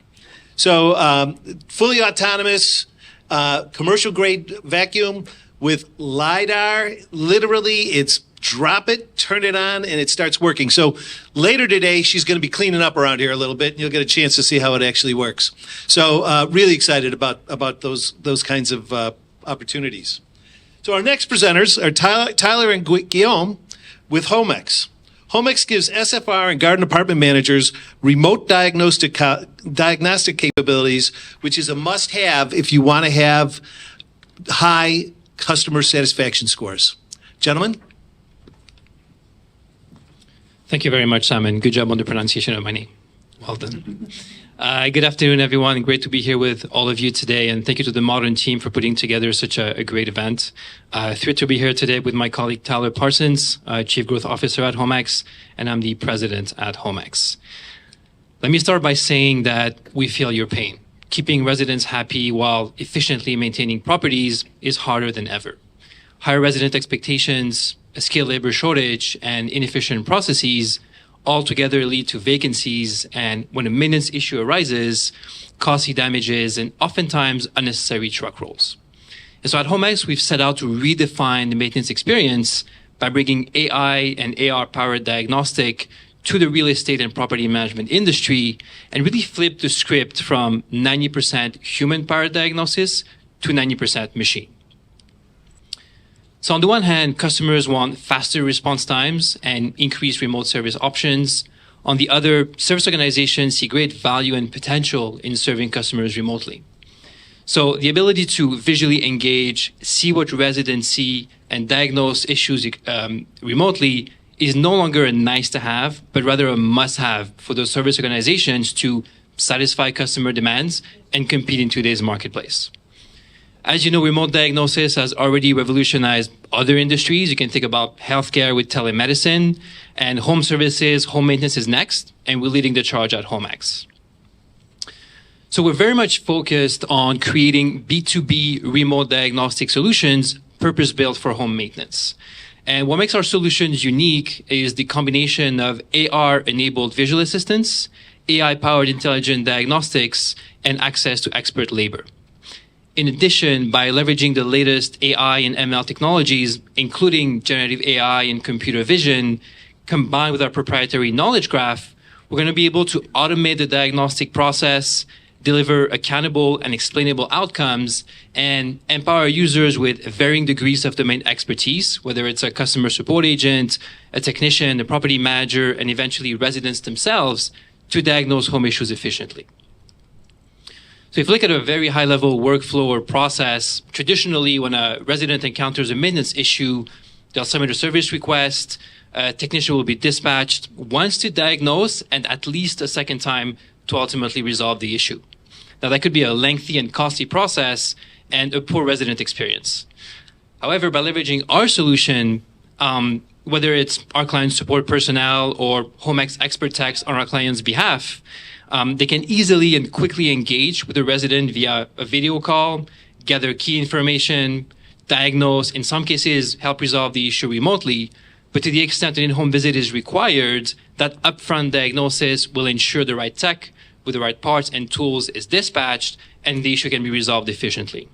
So fully autonomous, commercial grade vacuum with LiDAR. Literally, it's drop it, turn it on, and it starts working. So later today, she's going to be cleaning up around here a little bit, and you'll get a chance to see how it actually works. So really excited about those kinds of opportunities. So our next presenters are Tyler and Guillaume with Homex. Homex gives SFR and garden apartment managers remote diagnostic capabilities, which is a must-have if you want to have high customer satisfaction scores. Gentlemen? Thank you very much, Simon. Good job on the pronunciation of my name. Well done. Good afternoon, everyone. Great to be here with all of you today. And thank you to the Modern team for putting together such a great event. Thrilled to be here today with my colleague, Tyler Parsons, Chief Growth Officer at Homex, and I'm the President at Homex. Let me start by saying that we feel your pain. Keeping residents happy while efficiently maintaining properties is harder than ever. Higher resident expectations, a skilled labor shortage, and inefficient processes all together lead to vacancies, and when a maintenance issue arises, costly damages and oftentimes unnecessary truck rolls. And so at Homex, we've set out to redefine the maintenance experience by bringing AI and AR-powered diagnostic to the real estate and property management industry and really flip the script from 90% human-powered diagnosis to 90% machine. So on the one hand, customers want faster response times and increased remote service options. On the other, service organizations see great value and potential in serving customers remotely. So the ability to visually engage, see what residents see, and diagnose issues remotely is no longer a nice to have, but rather a must have for those service organizations to satisfy customer demands and compete in today's marketplace. As you know, remote diagnosis has already revolutionized other industries. You can think about healthcare with telemedicine, and home services, home maintenance is next, and we're leading the charge at Homex. So we're very much focused on creating B2B remote diagnostic solutions purpose-built for home maintenance. And what makes our solutions unique is the combination of AR-enabled visual assistance, AI-powered intelligent diagnostics, and access to expert labor. In addition, by leveraging the latest AI and ML technologies, including generative AI and computer vision, combined with our proprietary knowledge graph, we're going to be able to automate the diagnostic process, deliver accountable and explainable outcomes, and empower users with varying degrees of domain expertise, whether it's a customer support agent, a technician, a property manager, and eventually residents themselves, to diagnose home issues efficiently. So if you look at a very high-level workflow or process, traditionally when a resident encounters a maintenance issue, They'll submit a service request. A technician will be dispatched once to diagnose and at least a second time to ultimately resolve the issue. Now, that could be a lengthy and costly process and a poor resident experience. However, by leveraging our solution, whether it's our client support personnel or HomeX expert techs on our client's behalf, they can easily and quickly engage with the resident via a video call, gather key information, diagnose, in some cases, help resolve the issue remotely. But to the extent an in-home visit is required, that upfront diagnosis will ensure the right tech with the right parts and tools is dispatched, and the issue can be resolved efficiently.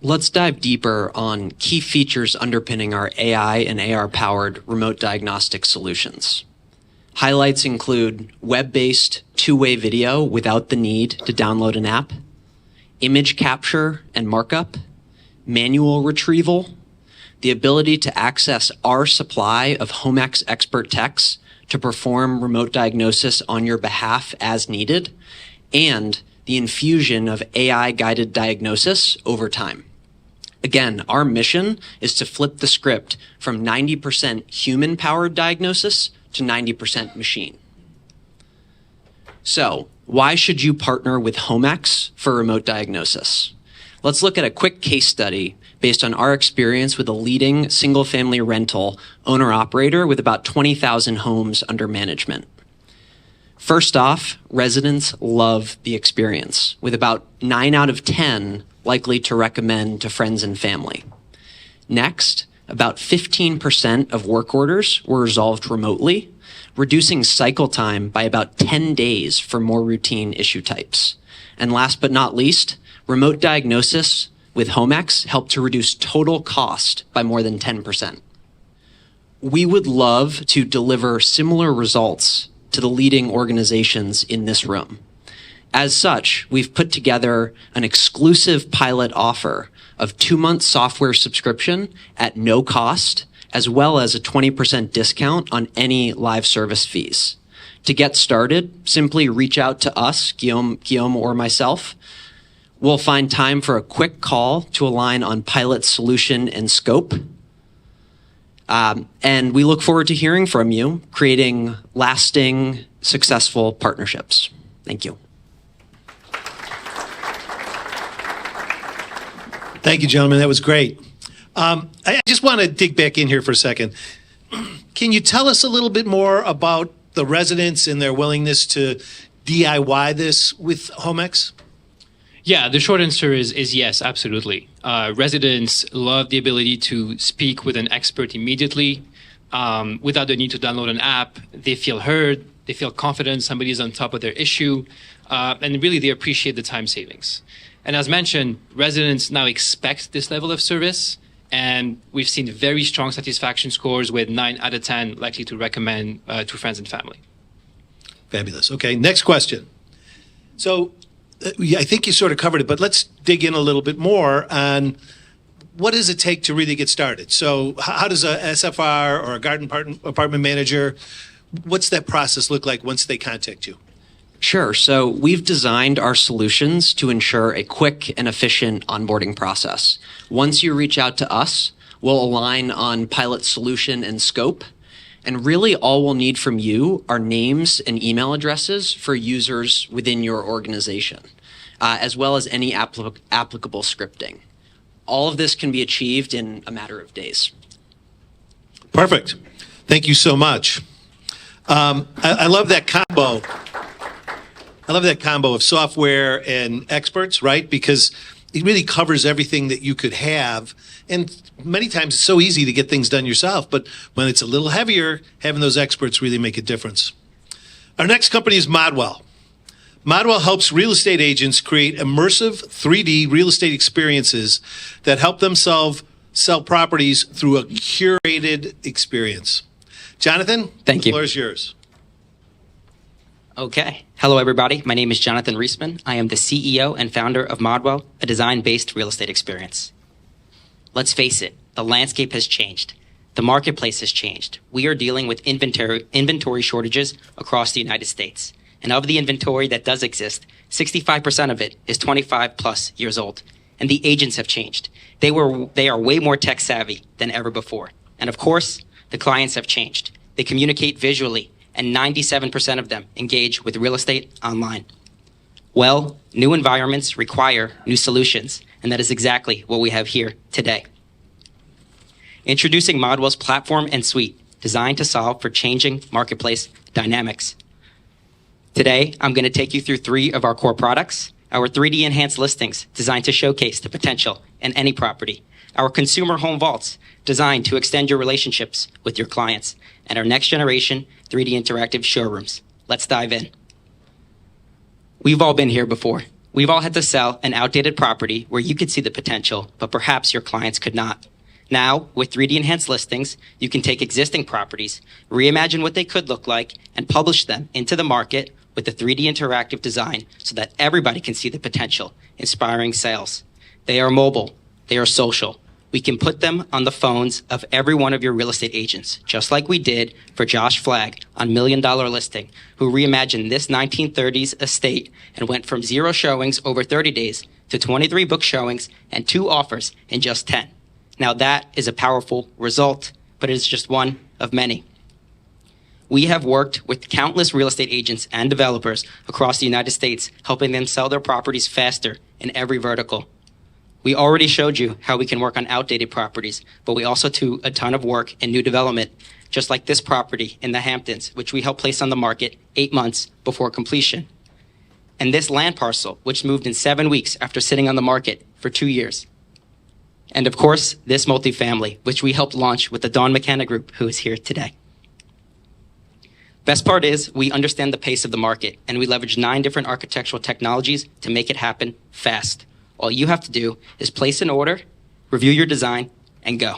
Let's dive deeper on key features underpinning our AI and AR-powered remote diagnostic solutions. Highlights include web-based two-way video without the need to download an app, image capture and markup, manual retrieval, the ability to access our supply of HomeX expert techs to perform remote diagnosis on your behalf as needed, and the infusion of AI-guided diagnosis over time. Again, our mission is to flip the script from 90% human-powered diagnosis to 90% machine. So, why should you partner with HomeX for remote diagnosis? Let's look at a quick case study based on our experience with a leading single-family rental owner-operator with about 20,000 homes under management. First off, residents love the experience, with about 9 out of 10 likely to recommend to friends and family. Next, about 15% of work orders were resolved remotely, reducing cycle time by about 10 days for more routine issue types. And last but not least, remote diagnosis with HomeX helped to reduce total cost by more than 10%. We would love to deliver similar results to the leading organizations in this room. As such, we've put together an exclusive pilot offer of 2-month software subscription at no cost, as well as a 20% discount on any live service fees. To get started, simply reach out to us, Guillaume or myself. We'll find time for a quick call to align on pilot solution and scope. And we look forward to hearing from you, creating lasting, successful partnerships. Thank you. Thank you, gentlemen. That was great. I just want to dig back in here for a second. Can you tell us a little bit more about the residents and their willingness to DIY this with HomeX? Yeah, the short answer is yes, absolutely. Residents love the ability to speak with an expert immediately without the need to download an app. They feel heard. They feel confident somebody is on top of their issue. And really, they appreciate the time savings. And as mentioned, residents now expect this level of service. And we've seen very strong satisfaction scores with 9 out of 10 likely to recommend to friends and family. Fabulous. Okay, next question. So I think you sort of covered it, but let's dig in a little bit more on what does it take to really get started? So how does a SFR or a garden apartment manager, what's that process look like once they contact you? Sure. So we've designed our solutions to ensure a quick and efficient onboarding process. Once you reach out to us, we'll align on pilot solution and scope. And really all we'll need from you are names and email addresses for users within your organization, as well as any applicable scripting. All of this can be achieved in a matter of days. Perfect. Thank you so much. I love that combo. I love that combo of software and experts, right? Because it really covers everything that you could have. And many times it's so easy to get things done yourself, but when it's a little heavier, having those experts really make a difference. Our next company is Modwell. Modwell helps real estate agents create immersive 3D real estate experiences that help them sell properties through a curated experience. Jonathan, Thank the you. floor is yours. Okay. Hello, everybody. My name is Jonathan Reisman. I am the CEO and founder of Modwell, a design-based real estate experience. Let's face it, the landscape has changed. The marketplace has changed. We are dealing with inventory shortages across the United States. And of the inventory that does exist, 65% of it is 25 plus years old. and the agents have changed. They are way more tech savvy than ever before. And of course, the clients have changed. They communicate visually, and 97% of them engage with real estate online. Well, new environments require new solutions, and that is exactly what we have here today. Introducing Modwell's platform and suite, designed to solve for changing marketplace dynamics. Today, I'm going to take you through 3 of our core products: our 3D enhanced listings, designed to showcase the potential in any property; our consumer home vaults, designed to extend your relationships with your clients; and our next generation 3D interactive showrooms. Let's dive in. We've all been here before. We've all had to sell an outdated property where you could see the potential, but perhaps your clients could not. Now, with 3D enhanced listings, you can take existing properties, reimagine what they could look like, and publish them into the market with a 3D interactive design so that everybody can see the potential, inspiring sales. They are mobile. They are social. We can put them on the phones of every one of your real estate agents, just like we did for Josh Flagg on $1 Million Listing, who reimagined this 1930s estate and went from 0 showings over 30 days to 23 book showings and 2 offers in just 10. Now that is a powerful result, but it is just one of many. We have worked with countless real estate agents and developers across the United States, helping them sell their properties faster in every vertical. We already showed you how we can work on outdated properties, but we also do a ton of work in new development, just like this property in the Hamptons, which we helped place on the market 8 months before completion. And this land parcel, which moved in 7 weeks after sitting on the market for 2 years. And of course, this multifamily, which we helped launch with the Dawn McKenna Group, who is here today. Best part is we understand the pace of the market, and we leverage 9 different architectural technologies to make it happen fast. All you have to do is place an order, review your design, and go.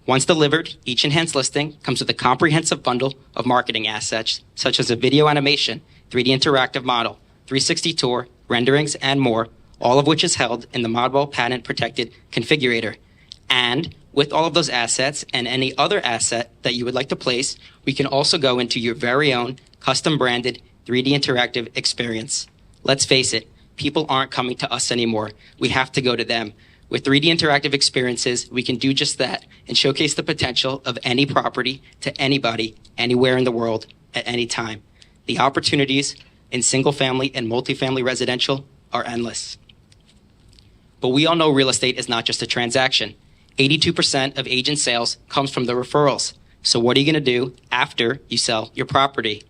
Once delivered, each enhanced listing comes with a comprehensive bundle of marketing assets, such as a video animation, 3D interactive model, 360 tour, renderings, and more, all of which is held in the Modwell patent-protected configurator. And with all of those assets and any other asset that you would like to place, we can also go into your very own custom-branded 3D interactive experience. Let's face it, people aren't coming to us anymore. We have to go to them. With 3D interactive experiences, we can do just that and showcase the potential of any property to anybody, anywhere in the world, at any time. The opportunities in single-family and multifamily residential are endless. But we all know real estate is not just a transaction. 82% of agent sales comes from the referrals. So what are you going to do after you sell your property?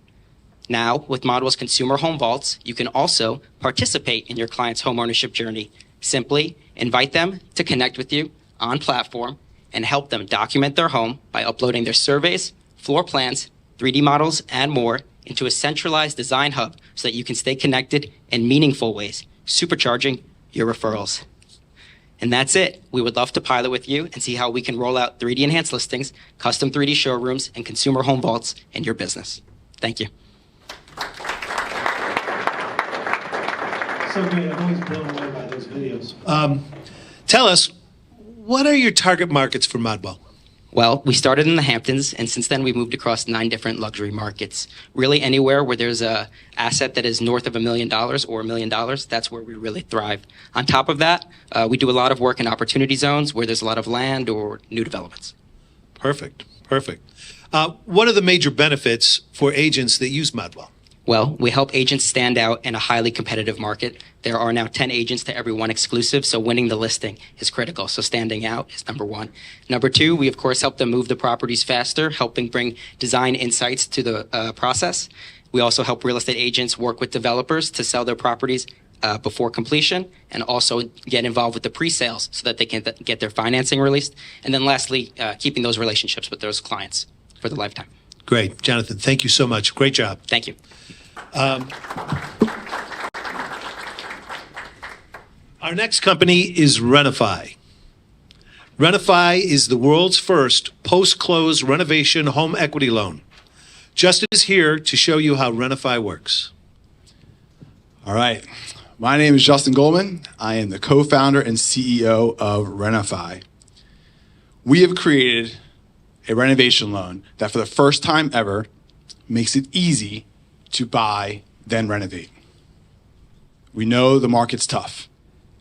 Now, with Modwell's consumer home vaults, you can also participate in your client's home ownership journey. Simply invite them to connect with you on platform and help them document their home by uploading their surveys, floor plans, 3D models, and more into a centralized design hub so that you can stay connected in meaningful ways, supercharging your referrals. And that's it. We would love to pilot with you and see how we can roll out 3D enhanced listings, custom 3D showrooms, and consumer home vaults in your business. Thank you. So great. I'm always blown away by those videos. Tell us, what are your target markets for Modwell? Well, we started in the Hamptons, and since then we've moved across 9 different luxury markets. Really anywhere where there's a asset that is north of $1 million or $1 million, that's where we really thrive. On top of that, we do a lot of work in opportunity zones where there's a lot of land or new developments. Perfect. What are the major benefits for agents that use Modwell? Well, we help agents stand out in a highly competitive market. There are now 10 agents to every 1 exclusive, so winning the listing is critical. So standing out is number 1. Number 2, we of course help them move the properties faster, helping bring design insights to the process. We also help real estate agents work with developers to sell their properties before completion, and also get involved with the pre-sales so that they can get their financing released. And then lastly, keeping those relationships with those clients for the lifetime. Great. Jonathan, thank you so much. Great job. Thank you. Our next company is Renify. Renify is the world's first post-close renovation home equity loan. Justin is here to show you how Renify works. All right. My name is Justin Goldman. I am the co-founder and CEO of Renify. We have created a renovation loan that for the first time ever makes it easy to buy, then renovate. We know the market's tough.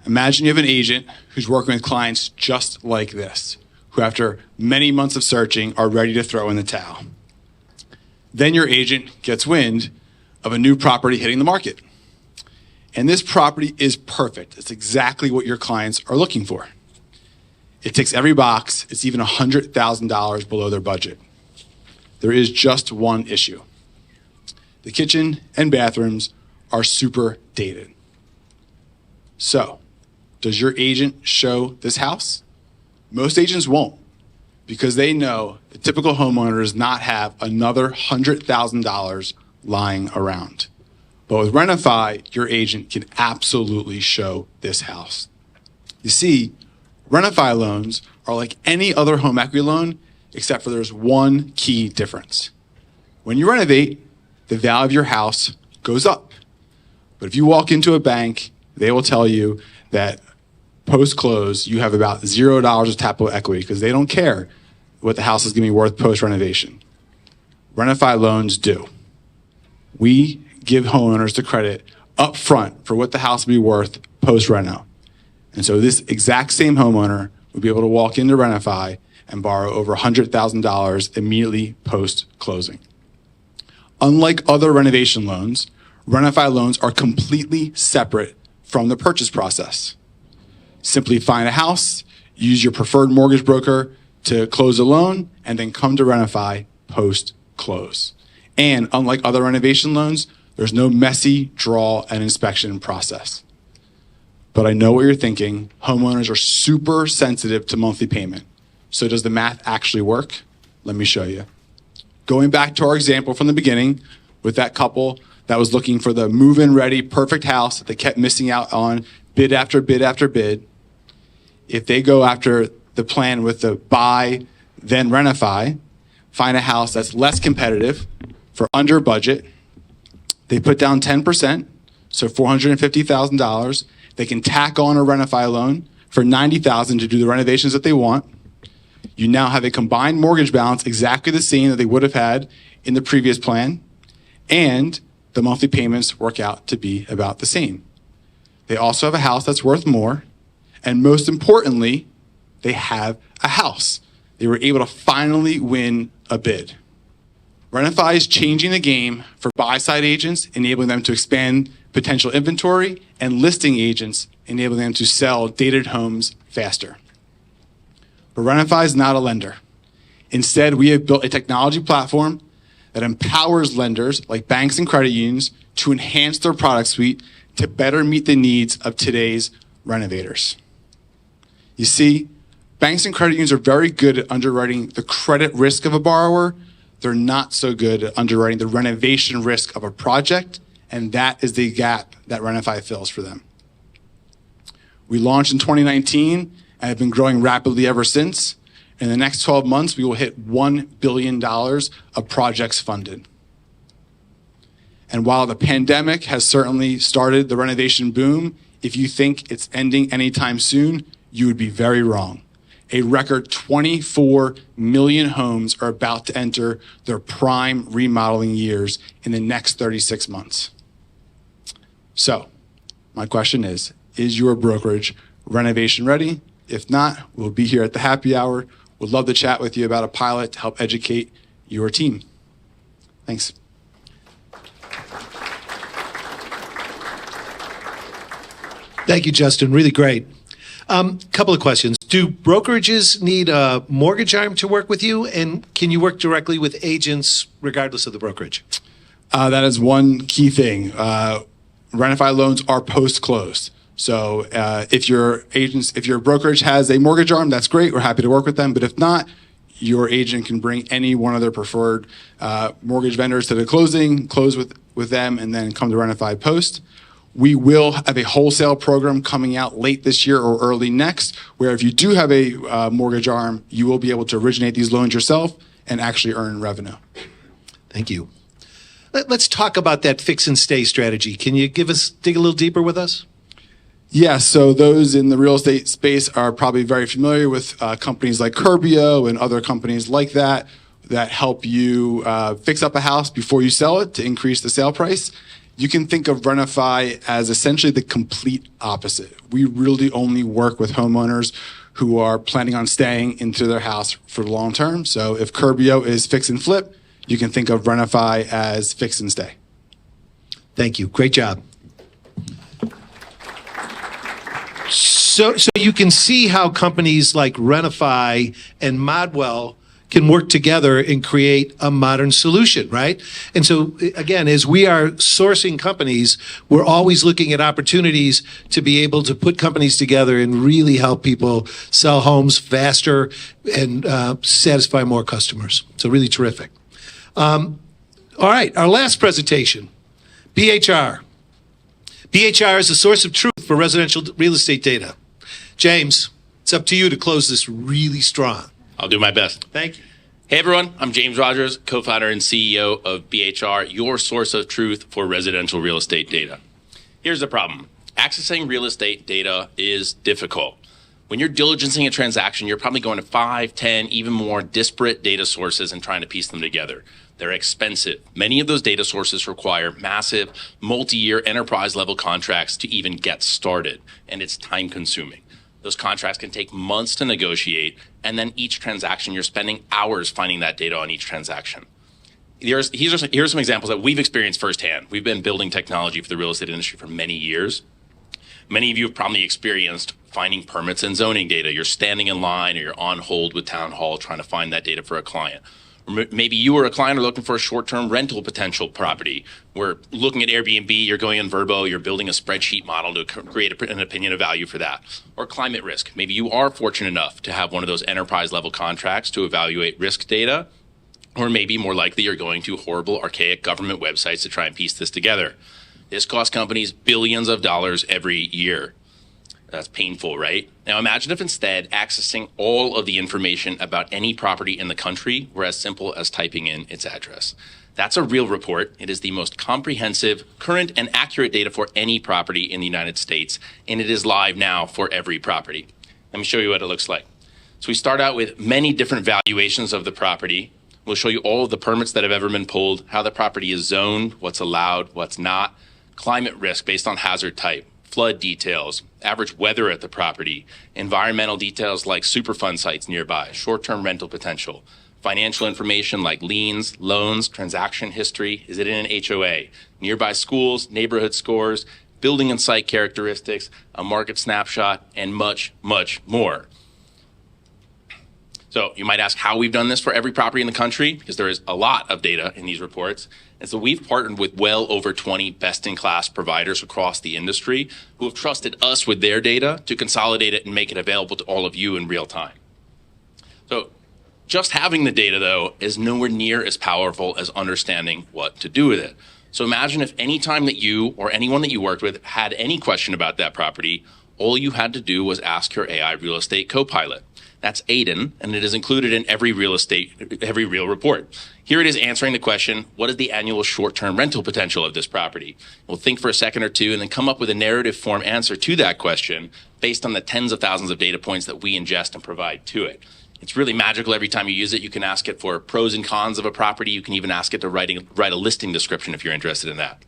Imagine you have an agent who's working with clients just like this, who after many months of searching are ready to throw in the towel. Then your agent gets wind of a new property hitting the market. And this property is perfect. It's exactly what your clients are looking for. It ticks every box. It's even $100,000 below their budget. There is just one issue. The kitchen and bathrooms are super dated. So, does your agent show this house? Most agents won't, because they know the typical homeowner does not have another $100,000 lying around. But with Renify, your agent can absolutely show this house. You see, Renify loans are like any other home equity loan, except for there's one key difference. When you renovate, the value of your house goes up. But if you walk into a bank, they will tell you that post-close, you have about $0 of tappable equity because they don't care what the house is going to be worth post-renovation. Renify loans do. We give homeowners the credit up front for what the house will be worth post-reno. And so this exact same homeowner would be able to walk into Renify and borrow over $100,000 immediately post-closing. Unlike other renovation loans, Renify loans are completely separate from the purchase process. Simply find a house, use your preferred mortgage broker to close a loan, and then come to Renify post-close. And unlike other renovation loans, there's no messy draw and inspection process. But I know what you're thinking. Homeowners are super sensitive to monthly payment. So does the math actually work? Let me show you. Going back to our example from the beginning with that couple that was looking for the move-in ready, perfect house that they kept missing out on bid after bid after bid. If they go after the plan with the buy, then Renify, find a house that's less competitive for under budget, they put down 10%, so $450,000. They can tack on a Renify loan for $90,000 to do the renovations that they want. You now have a combined mortgage balance exactly the same that they would have had in the previous plan, and the monthly payments work out to be about the same. They also have a house that's worth more, and most importantly, they have a house. They were able to finally win a bid. Renify is changing the game for buy-side agents, enabling them to expand potential inventory, and listing agents, enabling them to sell dated homes faster. But Renify is not a lender. Instead, we have built a technology platform that empowers lenders like banks and credit unions to enhance their product suite to better meet the needs of today's renovators. You see, banks and credit unions are very good at underwriting the credit risk of a borrower. They're not so good at underwriting the renovation risk of a project, and that is the gap that Renify fills for them. We launched in 2019 and have been growing rapidly ever since. In the next 12 months, we will hit $1 billion of projects funded. And while the pandemic has certainly started the renovation boom, if you think it's ending anytime soon, you would be very wrong. A record 24 million homes are about to enter their prime remodeling years in the next 36 months. So, my question is your brokerage renovation ready? If not, we'll be here at the happy hour. We'd love to chat with you about a pilot to help educate your team. Thanks. Thank you, Justin. Really great. Couple of questions. Do brokerages need a mortgage arm to work with you? And can you work directly with agents regardless of the brokerage? That is one key thing. Renify loans are post-closed. So if your brokerage has a mortgage arm, that's great. We're happy to work with them. But if not, your agent can bring any one of their preferred mortgage vendors to the closing, close with them, and then come to Renify post. We will have a wholesale program coming out late this year or early next, where if you do have a mortgage arm, you will be able to originate these loans yourself and actually earn revenue. Thank you. Let's talk about that fix and stay strategy. Can you dig a little deeper with us? Yeah, so those in the real estate space are probably very familiar with companies like Curbio and other companies like that help you fix up a house before you sell it to increase the sale price. you can think of Renify as essentially the complete opposite. We really only work with homeowners who are planning on staying into their house for the long term. So if Curbio is fix and flip, you can think of Renify as fix and stay. Thank you. Great job. So you can see how companies like Renify and Modwell can work together and create a modern solution, right? And so, again, as we are sourcing companies, we're always looking at opportunities to be able to put companies together and really help people sell homes faster and satisfy more customers. So really terrific. All right, our last presentation, BHR. BHR is a source of truth for residential real estate data. James, it's up to you to close this really strong. I'll do my best. Thank you. Hey everyone, I'm James Rogers, co-founder and CEO of BHR, your source of truth for residential real estate data. Here's the problem. Accessing real estate data is difficult. When you're diligencing a transaction, you're probably going to 5, 10, even more disparate data sources and trying to piece them together. They're expensive. Many of those data sources require massive, multi-year enterprise-level contracts to even get started, and it's time-consuming. Those contracts can take months to negotiate, and then each transaction, you're spending hours finding that data on each transaction. Here's some examples that we've experienced firsthand. We've been building technology for the real estate industry for many years. Many of you have probably experienced finding permits and zoning data. You're standing in line or you're on hold with town hall trying to find that data for a client. Or maybe you or a client are looking for a short-term rental potential property. We're looking at Airbnb, you're going in Verbo, you're building a spreadsheet model to create an opinion of value for that. Or climate risk. Maybe you are fortunate enough to have one of those enterprise-level contracts to evaluate risk data. Or maybe more likely you're going to horrible, archaic government websites to try and piece this together. This costs companies billions of dollars every year. That's painful, right? Now imagine if instead accessing all of the information about any property in the country were as simple as typing in its address. That's a real report. It is the most comprehensive, current, and accurate data for any property in the United States, and it is live now for every property. Let me show you what it looks like. So we start out with many different valuations of the property. We'll show you all of the permits that have ever been pulled, how the property is zoned, what's allowed, what's not, climate risk based on hazard type, flood details, average weather at the property, environmental details like Superfund sites nearby, short-term rental potential, financial information like liens, loans, transaction history, is it in an HOA, nearby schools, neighborhood scores, building and site characteristics, a market snapshot, and much, much more. So you might ask how we've done this for every property in the country, because there is a lot of data in these reports. And so we've partnered with well over 20 best-in-class providers across the industry who have trusted us with their data to consolidate it and make it available to all of you in real time. So just having the data, though, is nowhere near as powerful as understanding what to do with it. So imagine if any time that you or anyone that you worked with had any question about that property, all you had to do was ask your AI real estate co-pilot. That's Aiden, and it is included in every real report. Here it is answering the question, what is the annual short-term rental potential of this property? We'll think for a second or two and then come up with a narrative form answer to that question based on the tens of thousands of data points that we ingest and provide to it. It's really magical every time you use it. You can ask it for pros and cons of a property. You can even ask it to write a listing description if you're interested in that.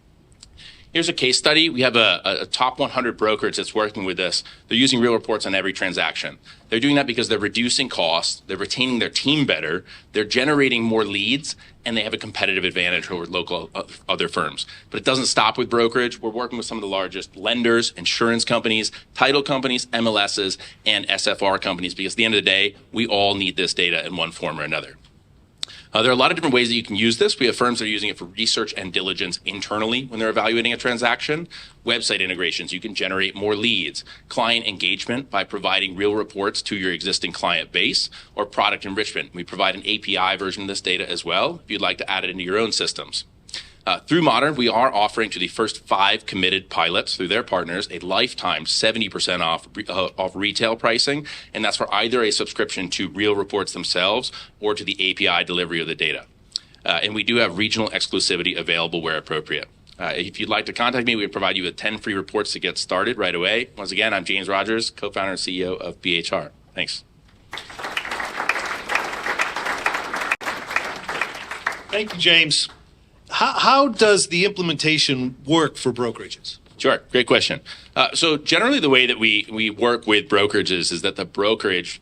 Here's a case study. We have a top 100 brokerage that's working with this. They're using real reports on every transaction. They're doing that because they're reducing costs, they're retaining their team better, they're generating more leads, and they have a competitive advantage over local other firms. But it doesn't stop with brokerage. We're working with some of the largest lenders, insurance companies, title companies, MLSs, and SFR companies, because at the end of the day, we all need this data in one form or another. There are a lot of different ways that you can use this. We have firms that are using it for research and diligence internally when they're evaluating a transaction. Website integrations, you can generate more leads. Client engagement by providing real reports to your existing client base, or product enrichment. We provide an API version of this data as well if you'd like to add it into your own systems. Through Modern, we are offering to the first 5 committed pilots through their partners a lifetime 70% off retail pricing, and that's for either a subscription to real reports themselves or to the API delivery of the data. And we do have regional exclusivity available where appropriate. If you'd like to contact me, we would provide you with 10 free reports to get started right away. Once again, I'm James Rogers, co-founder and CEO of BHR. Thanks. Thank you, James. how does the implementation work for brokerages? Sure, great question. So generally, the way that we work with brokerages is that the brokerage,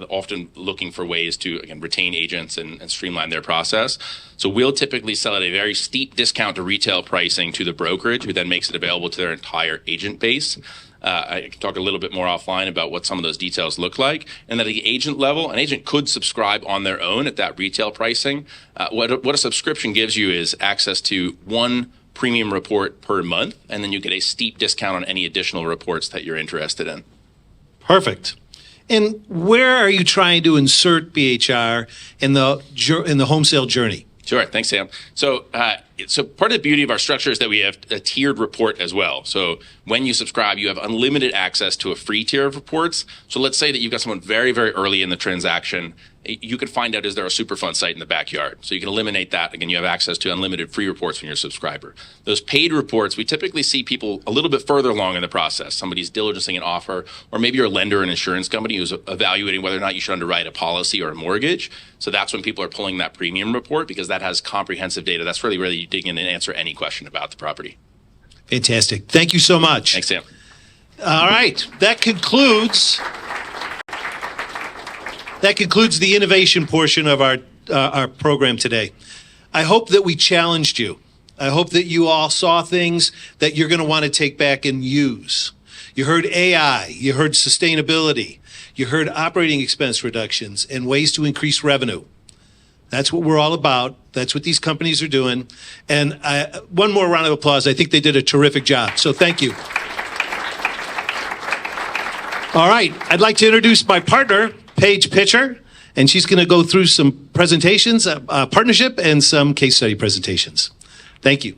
often looking for ways to again retain agents and streamline their process. So we'll typically sell at a very steep discount to retail pricing to the brokerage, who then makes it available to their entire agent base. I can talk a little bit more offline about what some of those details look like. And at the agent level, an agent could subscribe on their own at that retail pricing. What a subscription gives you is access to one premium report per month, and then you get a steep discount on any additional reports that you're interested in. Perfect. And where are you trying to insert BHR in the home sale journey? Sure. Thanks, Sam. So part of the beauty of our structure is that we have a tiered report as well. So when you subscribe, you have unlimited access to a free tier of reports. So let's say that you've got someone very, very early in the transaction. You can find out, is there a Superfund site in the backyard? So you can eliminate that. Again, you have access to unlimited free reports when you're a subscriber. Those paid reports, we typically see people a little bit further along in the process. Somebody's diligencing an offer, or maybe you're a lender or an insurance company who's evaluating whether or not you should underwrite a policy or a mortgage. So that's when people are pulling that premium report, because that has comprehensive data. That's really where you dig in and answer any question about the property. Fantastic. Thank you so much. Thanks, Sam. All right. That concludes the innovation portion of our program today. I hope that we challenged you. I hope that you all saw things that you're going to want to take back and use. You heard AI, you heard sustainability, you heard operating expense reductions and ways to increase revenue. That's what we're all about. That's what these companies are doing. And one more round of applause. I think they did a terrific job. So thank you. All right. I'd like to introduce my partner, Paige Pitcher, and she's going to go through some presentations, partnership, and some case study presentations. Thank you.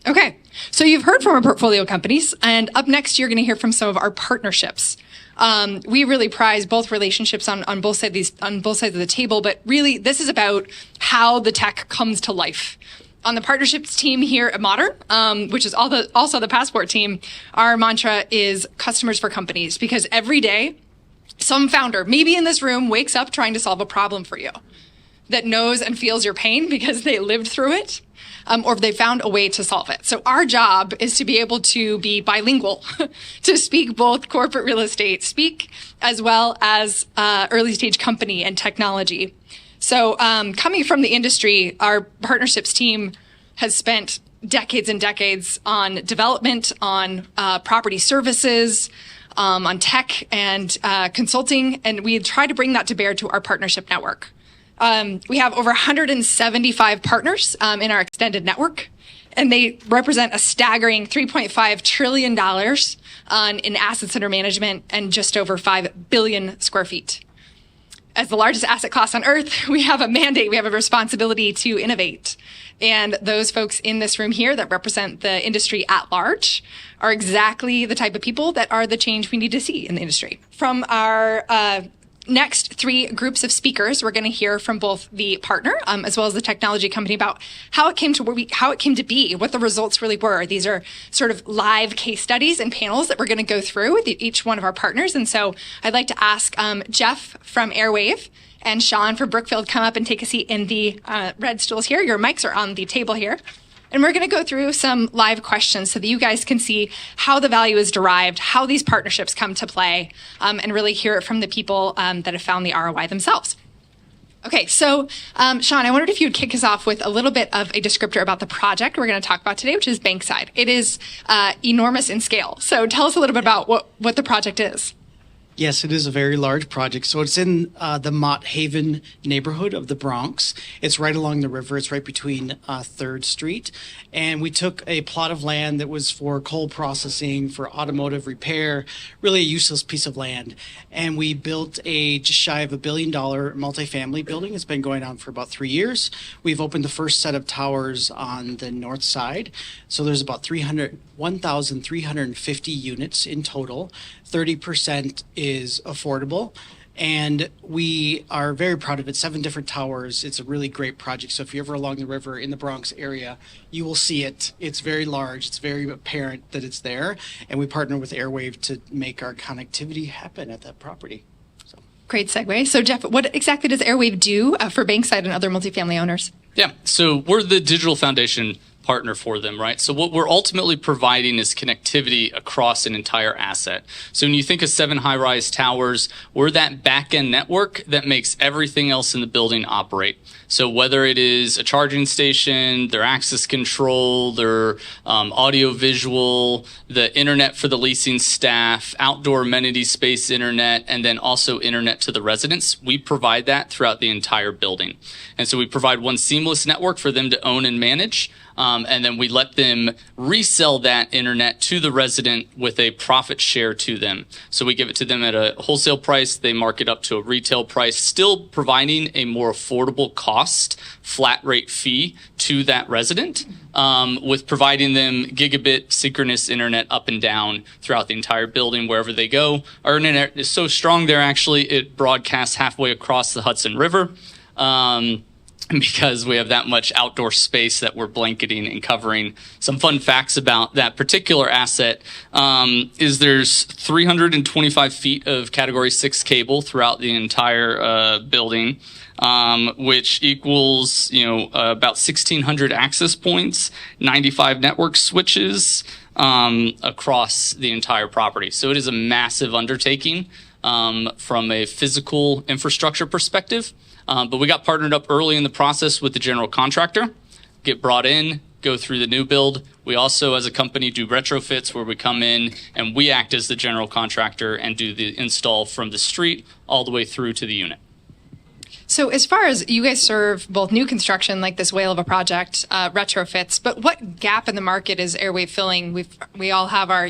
Okay. So you've heard from our portfolio companies, and up next, you're going to hear from some of our partnerships. We really prize both relationships on both sides of the table, but really this is about how the tech comes to life. On the partnerships team here at Modern, which is also the Passport team, our mantra is customers for companies, because every day some founder, maybe in this room, wakes up trying to solve a problem for you that knows and feels your pain because they lived through it. Or if they found a way to solve it. So our job is to be able to be bilingual, to speak both corporate real estate speak as well as early stage company and technology. So coming from the industry, our partnerships team has spent decades and decades on development, on property services, on tech and consulting, and we try to bring that to bear to our partnership network. We have over 175 partners in our extended network, and they represent a staggering $3.5 trillion in assets under management and just over 5 billion square feet. As the largest asset class on earth, we have a mandate, we have a responsibility to innovate. And those folks in this room here that represent the industry at large are exactly the type of people that are the change we need to see in the industry. From our next three groups of speakers, we're going to hear from both the partner as well as the technology company about how it came to be, what the results really were. These are sort of live case studies and panels that we're going to go through with each one of our partners. And so I'd like to ask Jeff from Airwave and Sean from Brookfield come up and take a seat in the red stools here. Your mics are on the table here. And we're going to go through some live questions so that you guys can see how the value is derived, how these partnerships come to play, and really hear it from the people that have found the ROI themselves. Okay, so Sean, I wondered if you'd kick us off with a little bit of a descriptor about the project we're going to talk about today, which is Bankside. It is enormous in scale. So tell us a little bit about what the project is. Yes, it is a very large project. So it's in the Mott Haven neighborhood of the Bronx. It's right along the river. It's right between 3rd Street. And we took a plot of land that was for coal processing, for automotive repair, really a useless piece of land. And we built a just shy of $1 billion multifamily building. It's been going on for about 3 years. We've opened the first set of towers on the north side. So there's about 1,350 units in total. 30% is affordable, and we are very proud of it. 7 different towers. It's a really great project. So if you're ever along the river in the Bronx area, you will see it. It's very large. It's very apparent that it's there, and we partner with Airwave to make our connectivity happen at that property. Great segue. So Jeff, what exactly does Airwave do for Bankside and other multifamily owners? Yeah, so we're the digital foundation partner for them, right? So what we're ultimately providing is connectivity across an entire asset. So when you think of 7 high-rise towers, we're that back-end network that makes everything else in the building operate. So whether it is a charging station, their access control, their audio-visual, the internet for the leasing staff, outdoor amenity space internet, and then also internet to the residents, we provide that throughout the entire building. And so we provide one seamless network for them to own and manage. And then we let them resell that internet to the resident with a profit share to them. So we give it to them at a wholesale price. They mark it up to a retail price, still providing a more affordable cost, flat rate fee to that resident, with providing them gigabit synchronous internet up and down throughout the entire building, wherever they go. Our internet is so strong there, actually, it broadcasts halfway across the Hudson River. Because we have that much outdoor space that we're blanketing and covering. Some fun facts about that particular asset is there's 325 feet of Category 6 cable throughout the entire building, which equals about 1,600 access points, 95 network switches across the entire property. So it is a massive undertaking from a physical infrastructure perspective. But we got partnered up early in the process with the general contractor, get brought in, go through the new build. We also, as a company, do retrofits where we come in and we act as the general contractor and do the install from the street all the way through to the unit. So as far as you guys serve both new construction, like this whale of a project, retrofits, but what gap in the market is Airwave filling? We all have our,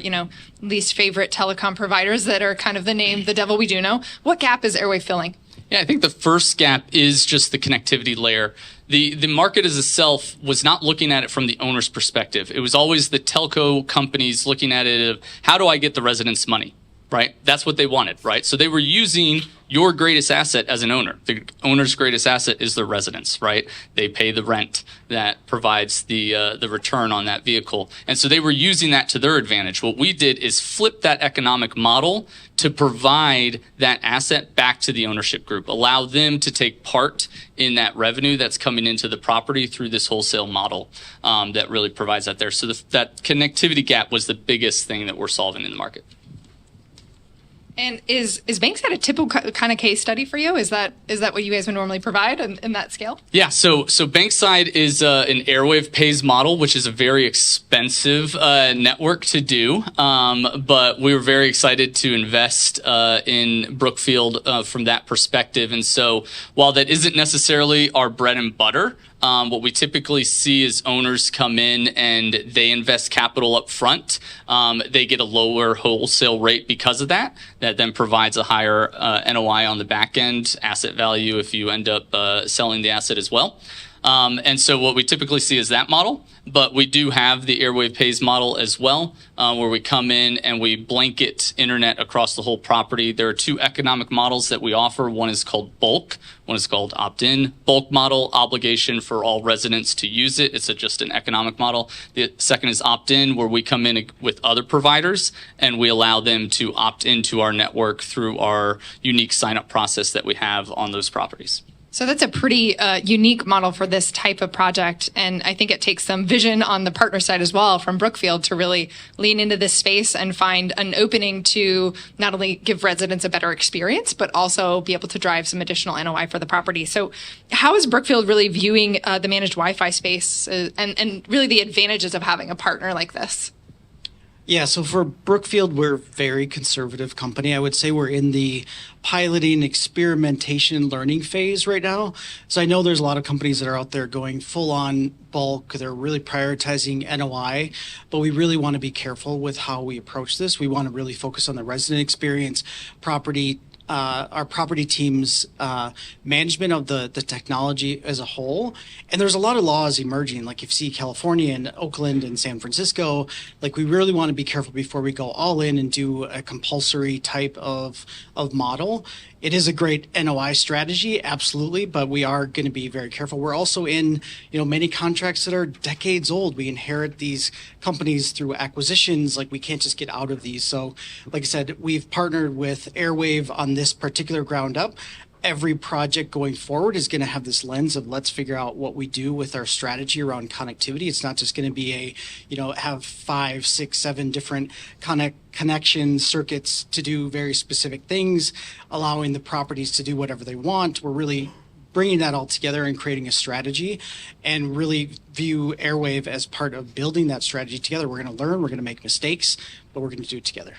least favorite telecom providers that are kind of the devil we do know. What gap is Airwave filling? Yeah, I think the first gap is just the connectivity layer. The market as itself was not looking at it from the owner's perspective. It was always the telco companies looking at it of, how do I get the residents' money, right? That's what they wanted, right? So they were using your greatest asset as an owner. The owner's greatest asset is their residents, right? They pay the rent that provides the return on that vehicle. And so they were using that to their advantage. What we did is flip that economic model to provide that asset back to the ownership group, allow them to take part in that revenue that's coming into the property through this wholesale model that really provides that there. So that connectivity gap was the biggest thing that we're solving in the market. And is Bankside a typical kind of case study for you? Is that what you guys would normally provide in that scale? Yeah, so Bankside is an Airwave pays model, which is a very expensive network to do. But we were very excited to invest in Brookfield from that perspective. And so while that isn't necessarily our bread and butter, what we typically see is owners come in and they invest capital up front. They get a lower wholesale rate because of that. That then provides a higher NOI on the back end, asset value if you end up selling the asset as well. And so what we typically see is that model, but we do have the Airwave Pays model as well, where we come in and we blanket internet across the whole property. There are 2 economic models that we offer. One is called bulk, one is called opt-in. Bulk model, obligation for all residents to use it. It's just an economic model. The second is opt-in, where we come in with other providers and we allow them to opt into our network through our unique sign-up process that we have on those properties. So that's a pretty unique model for this type of project. And I think it takes some vision on the partner side as well from Brookfield to really lean into this space and find an opening to not only give residents a better experience, but also be able to drive some additional NOI for the property. So how is Brookfield really viewing the managed Wi-Fi space and really the advantages of having a partner like this? Yeah, so for Brookfield, we're a very conservative company. I would say we're in the piloting, experimentation, learning phase right now. So I know there's a lot of companies that are out there going full on bulk. They're really prioritizing NOI, but we really want to be careful with how we approach this. We want to really focus on the resident experience, our property team's management of the technology as a whole. And there's a lot of laws emerging, like you see California and Oakland and San Francisco. Like, we really want to be careful before we go all in and do a compulsory type of model. It is a great NOI strategy, absolutely, but we are going to be very careful. We're also in, many contracts that are decades old. We inherit these companies through acquisitions. Like, we can't just get out of these. So, like I said, we've partnered with Airwave on this particular ground up. every project going forward is going to have this lens of let's figure out what we do with our strategy around connectivity. It's not just going to be have 5, 6, 7 different connection circuits to do very specific things, allowing the properties to do whatever they want. We're really bringing that all together and creating a strategy, and really view Airwave as part of building that strategy together. We're going to learn, we're going to make mistakes, but we're going to do it together.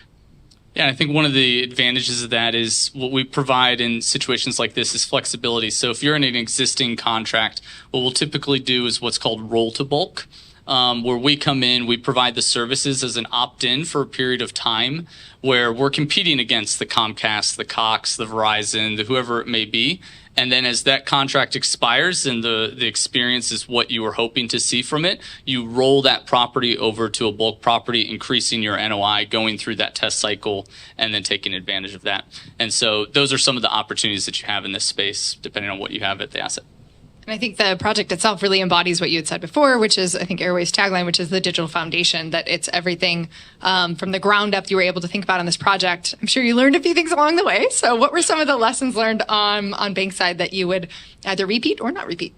Yeah, I think one of the advantages of that is what we provide in situations like this is flexibility. So if you're in an existing contract, what we'll typically do is what's called roll to bulk, where we come in, we provide the services as an opt-in for a period of time where we're competing against the Comcast, the Cox, the Verizon, the whoever it may be. And then as that contract expires and the experience is what you were hoping to see from it, you roll that property over to a bulk property, increasing your NOI, going through that test cycle, and then taking advantage of that. And so those are some of the opportunities that you have in this space, depending on what you have at the asset. And I think the project itself really embodies what you had said before, which is, I think, Airwave's tagline, which is the digital foundation, that it's everything from the ground up you were able to think about on this project. I'm sure you learned a few things along the way. So what were some of the lessons learned on Bankside that you would either repeat or not repeat?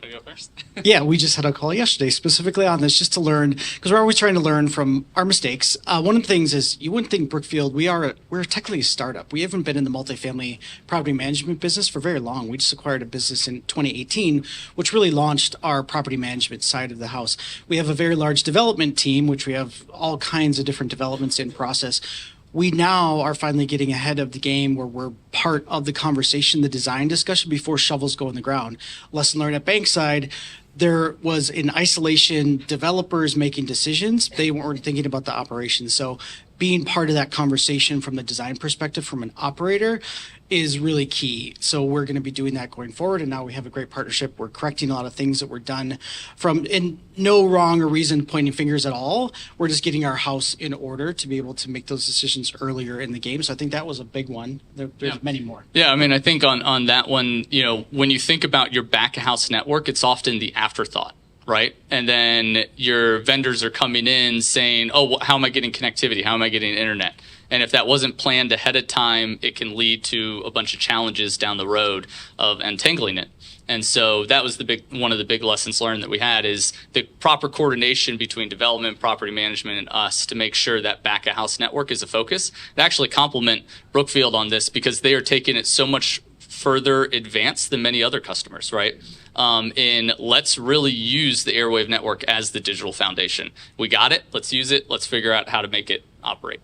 Want to go first? Yeah, we just had a call yesterday specifically on this, just to learn, because we're always trying to learn from our mistakes. One of the things is, you wouldn't think Brookfield, we're technically a startup. We haven't been in the multifamily property management business for very long. We just acquired a business in 2018, which really launched our property management side of the house. We have a very large development team, which we have all kinds of different developments in process. We now are finally getting ahead of the game where we're part of the conversation, the design discussion before shovels go in the ground. Lesson learned at Bankside, there was in isolation developers making decisions. They weren't thinking about the operations. So being part of that conversation from the design perspective from an operator is really key. So we're going to be doing that going forward. And now we have a great partnership. We're correcting a lot of things that were done from in no wrong or reason pointing fingers at all. We're just getting our house in order to be able to make those decisions earlier in the game. So I think that was a big one. There's many more. Yeah, I mean, I think on that one, when you think about your back of house network, it's often the afterthought. Right. And then your vendors are coming in saying, oh, how am I getting connectivity? How am I getting internet? And if that wasn't planned ahead of time, it can lead to a bunch of challenges down the road of untangling it. And so that was one of the big lessons learned that we had, is the proper coordination between development, property management, and us to make sure that back of house network is a focus. They actually complement Brookfield on this because they are taking it so much further advanced than many other customers, right? In let's really use the Airwave network as the digital foundation. We got it. Let's use it. Let's figure out how to make it operate.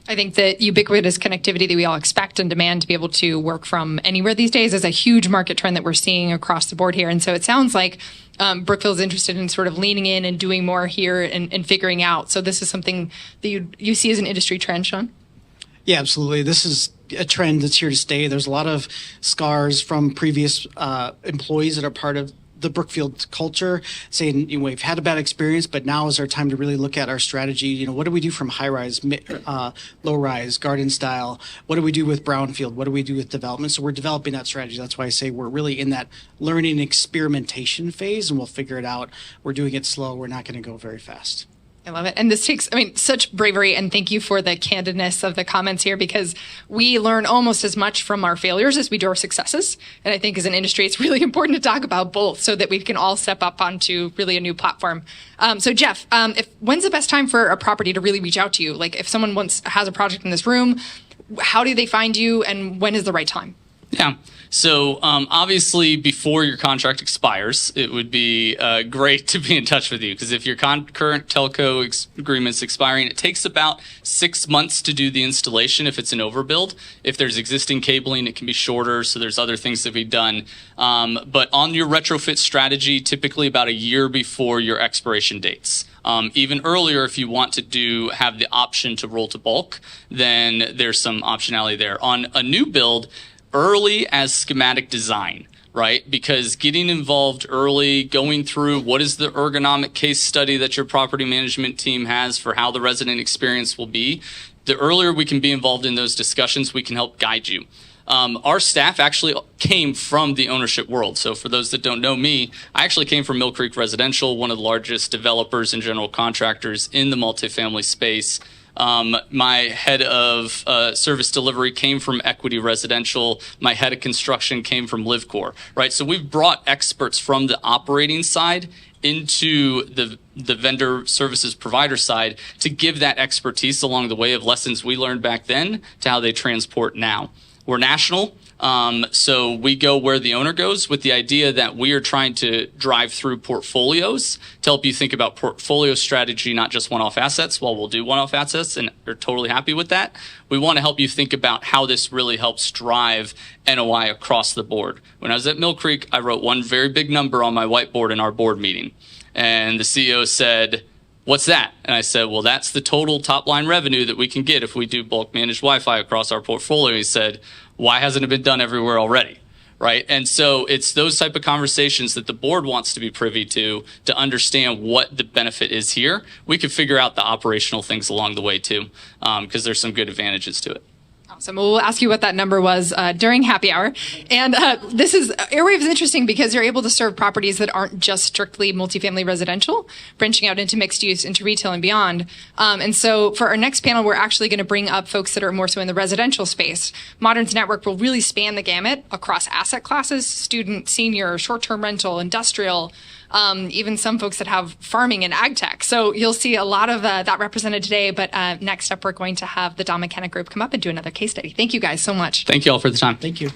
I think that ubiquitous connectivity that we all expect and demand to be able to work from anywhere these days is a huge market trend that we're seeing across the board here. And so it sounds like Brookfield is interested in sort of leaning in and doing more here and figuring out. So this is something that you see as an industry trend, Sean? Yeah, absolutely. This is a trend that's here to stay. There's a lot of scars from previous employees that are part of the Brookfield culture, saying we've had a bad experience, but now is our time to really look at our strategy. What do we do from high rise, low rise, garden style? What do we do with brownfield? What do we do with development? So we're developing that strategy. That's why I say we're really in that learning experimentation phase, and we'll figure it out. We're doing it slow. We're not going to go very fast. I love it. And this takes, such bravery, and thank you for the candidness of the comments here, because we learn almost as much from our failures as we do our successes. And I think as an industry, it's really important to talk about both so that we can all step up onto really a new platform. So Jeff, when's the best time for a property to really reach out to you? Like if someone has a project in this room, how do they find you, and when is the right time? Yeah. So obviously, before your contract expires, it would be great to be in touch with you, because if your current telco agreement's expiring, it takes about 6 months to do the installation if it's an overbuild. If there's existing cabling, it can be shorter, so there's other things that we've done. But on your retrofit strategy, typically about a year before your expiration dates. Even earlier, if you want to have the option to roll to bulk, then there's some optionality there. On a new build, early as schematic design, right? Because getting involved early, going through what is the ergonomic case study that your property management team has for how the resident experience will be, the earlier we can be involved in those discussions, we can help guide you. Our staff actually came from the ownership world. So for those that don't know me, I actually came from Mill Creek Residential, one of the largest developers and general contractors in the multifamily space. My head of service delivery came from Equity Residential. My head of construction came from LiveCore, right? So we've brought experts from the operating side into the vendor services provider side to give that expertise along the way of lessons we learned back then to how they transport now. We're national. So we go where the owner goes with the idea that we are trying to drive through portfolios to help you think about portfolio strategy, not just one-off assets. While we'll do one-off assets and are totally happy with that, we want to help you think about how this really helps drive NOI across the board. When I was at Mill Creek, I wrote one very big number on my whiteboard in our board meeting. And the CEO said, "What's that?" And I said, "Well, that's the total top line revenue that we can get if we do bulk managed Wi-Fi across our portfolio." He said, "Why hasn't it been done everywhere already?" Right? And so it's those type of conversations that the board wants to be privy to understand what the benefit is here. We could figure out the operational things along the way too, because there's some good advantages to it. Awesome. Well, we'll ask you what that number was during happy hour. And Airwave is interesting because you're able to serve properties that aren't just strictly multifamily residential, branching out into mixed use, into retail and beyond. And so for our next panel, we're actually going to bring up folks that are more so in the residential space. Modern's network will really span the gamut across asset classes, student, senior, short-term rental, industrial, even some folks that have farming and ag tech. So you'll see a lot of that represented today. But next up, we're going to have the Don McKenna Group come up and do another case study. Thank you guys so much. Thank you all for the time. Thank you.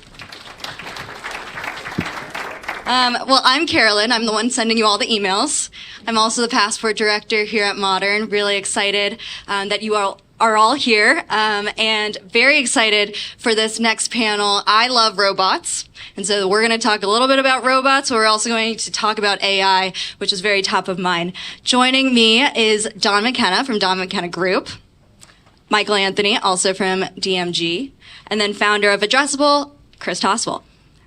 Well, I'm Carolyn. I'm the one sending you all the emails. I'm also the passport director here at Modern. Really excited that you all are all here and very excited for this next panel. I love robots. And so we're going to talk a little bit about robots. We're also going to talk about AI, which is very top of mind. Joining me is Don McKenna from Don McKenna Group, Michael Anthony, also from DMG, and then founder of Addressable, Chris Toswell.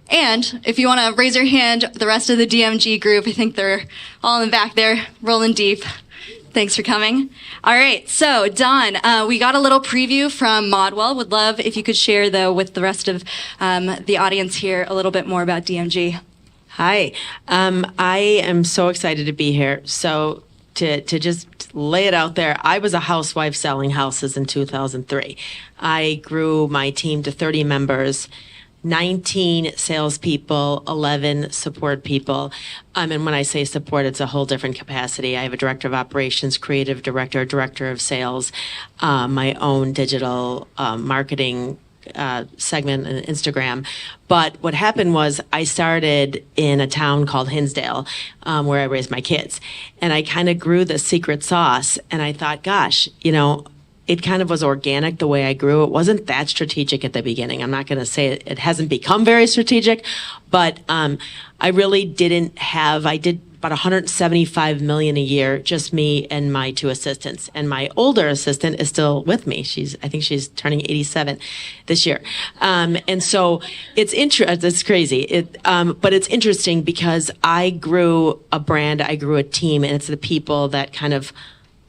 And if you want to raise your hand, the rest of the DMG group, I think they're all in the back there, rolling deep. Thanks for coming. All right, so Don, we got a little preview from Modwell. Would love if you could share, though, with the rest of the audience here a little bit more about DMG. Hi, I am so excited to be here. So to just lay it out there, I was a housewife selling houses in 2003. I grew my team to 30 members. 19 salespeople, 11 support people. And when I say support, it's a whole different capacity. I have a director of operations, creative director, director of sales, my own digital marketing segment on Instagram. But what happened was I started in a town called Hinsdale, where I raised my kids. And I kind of grew the secret sauce. And I thought, gosh, it kind of was organic the way I grew. It wasn't that strategic at the beginning. I'm not going to say it hasn't become very strategic, but I really didn't have, I did about $175 million a year, just me and my two assistants. And my older assistant is still with me. I think she's turning 87 this year. And so it's crazy. But it's interesting because I grew a brand, I grew a team, and it's the people that kind of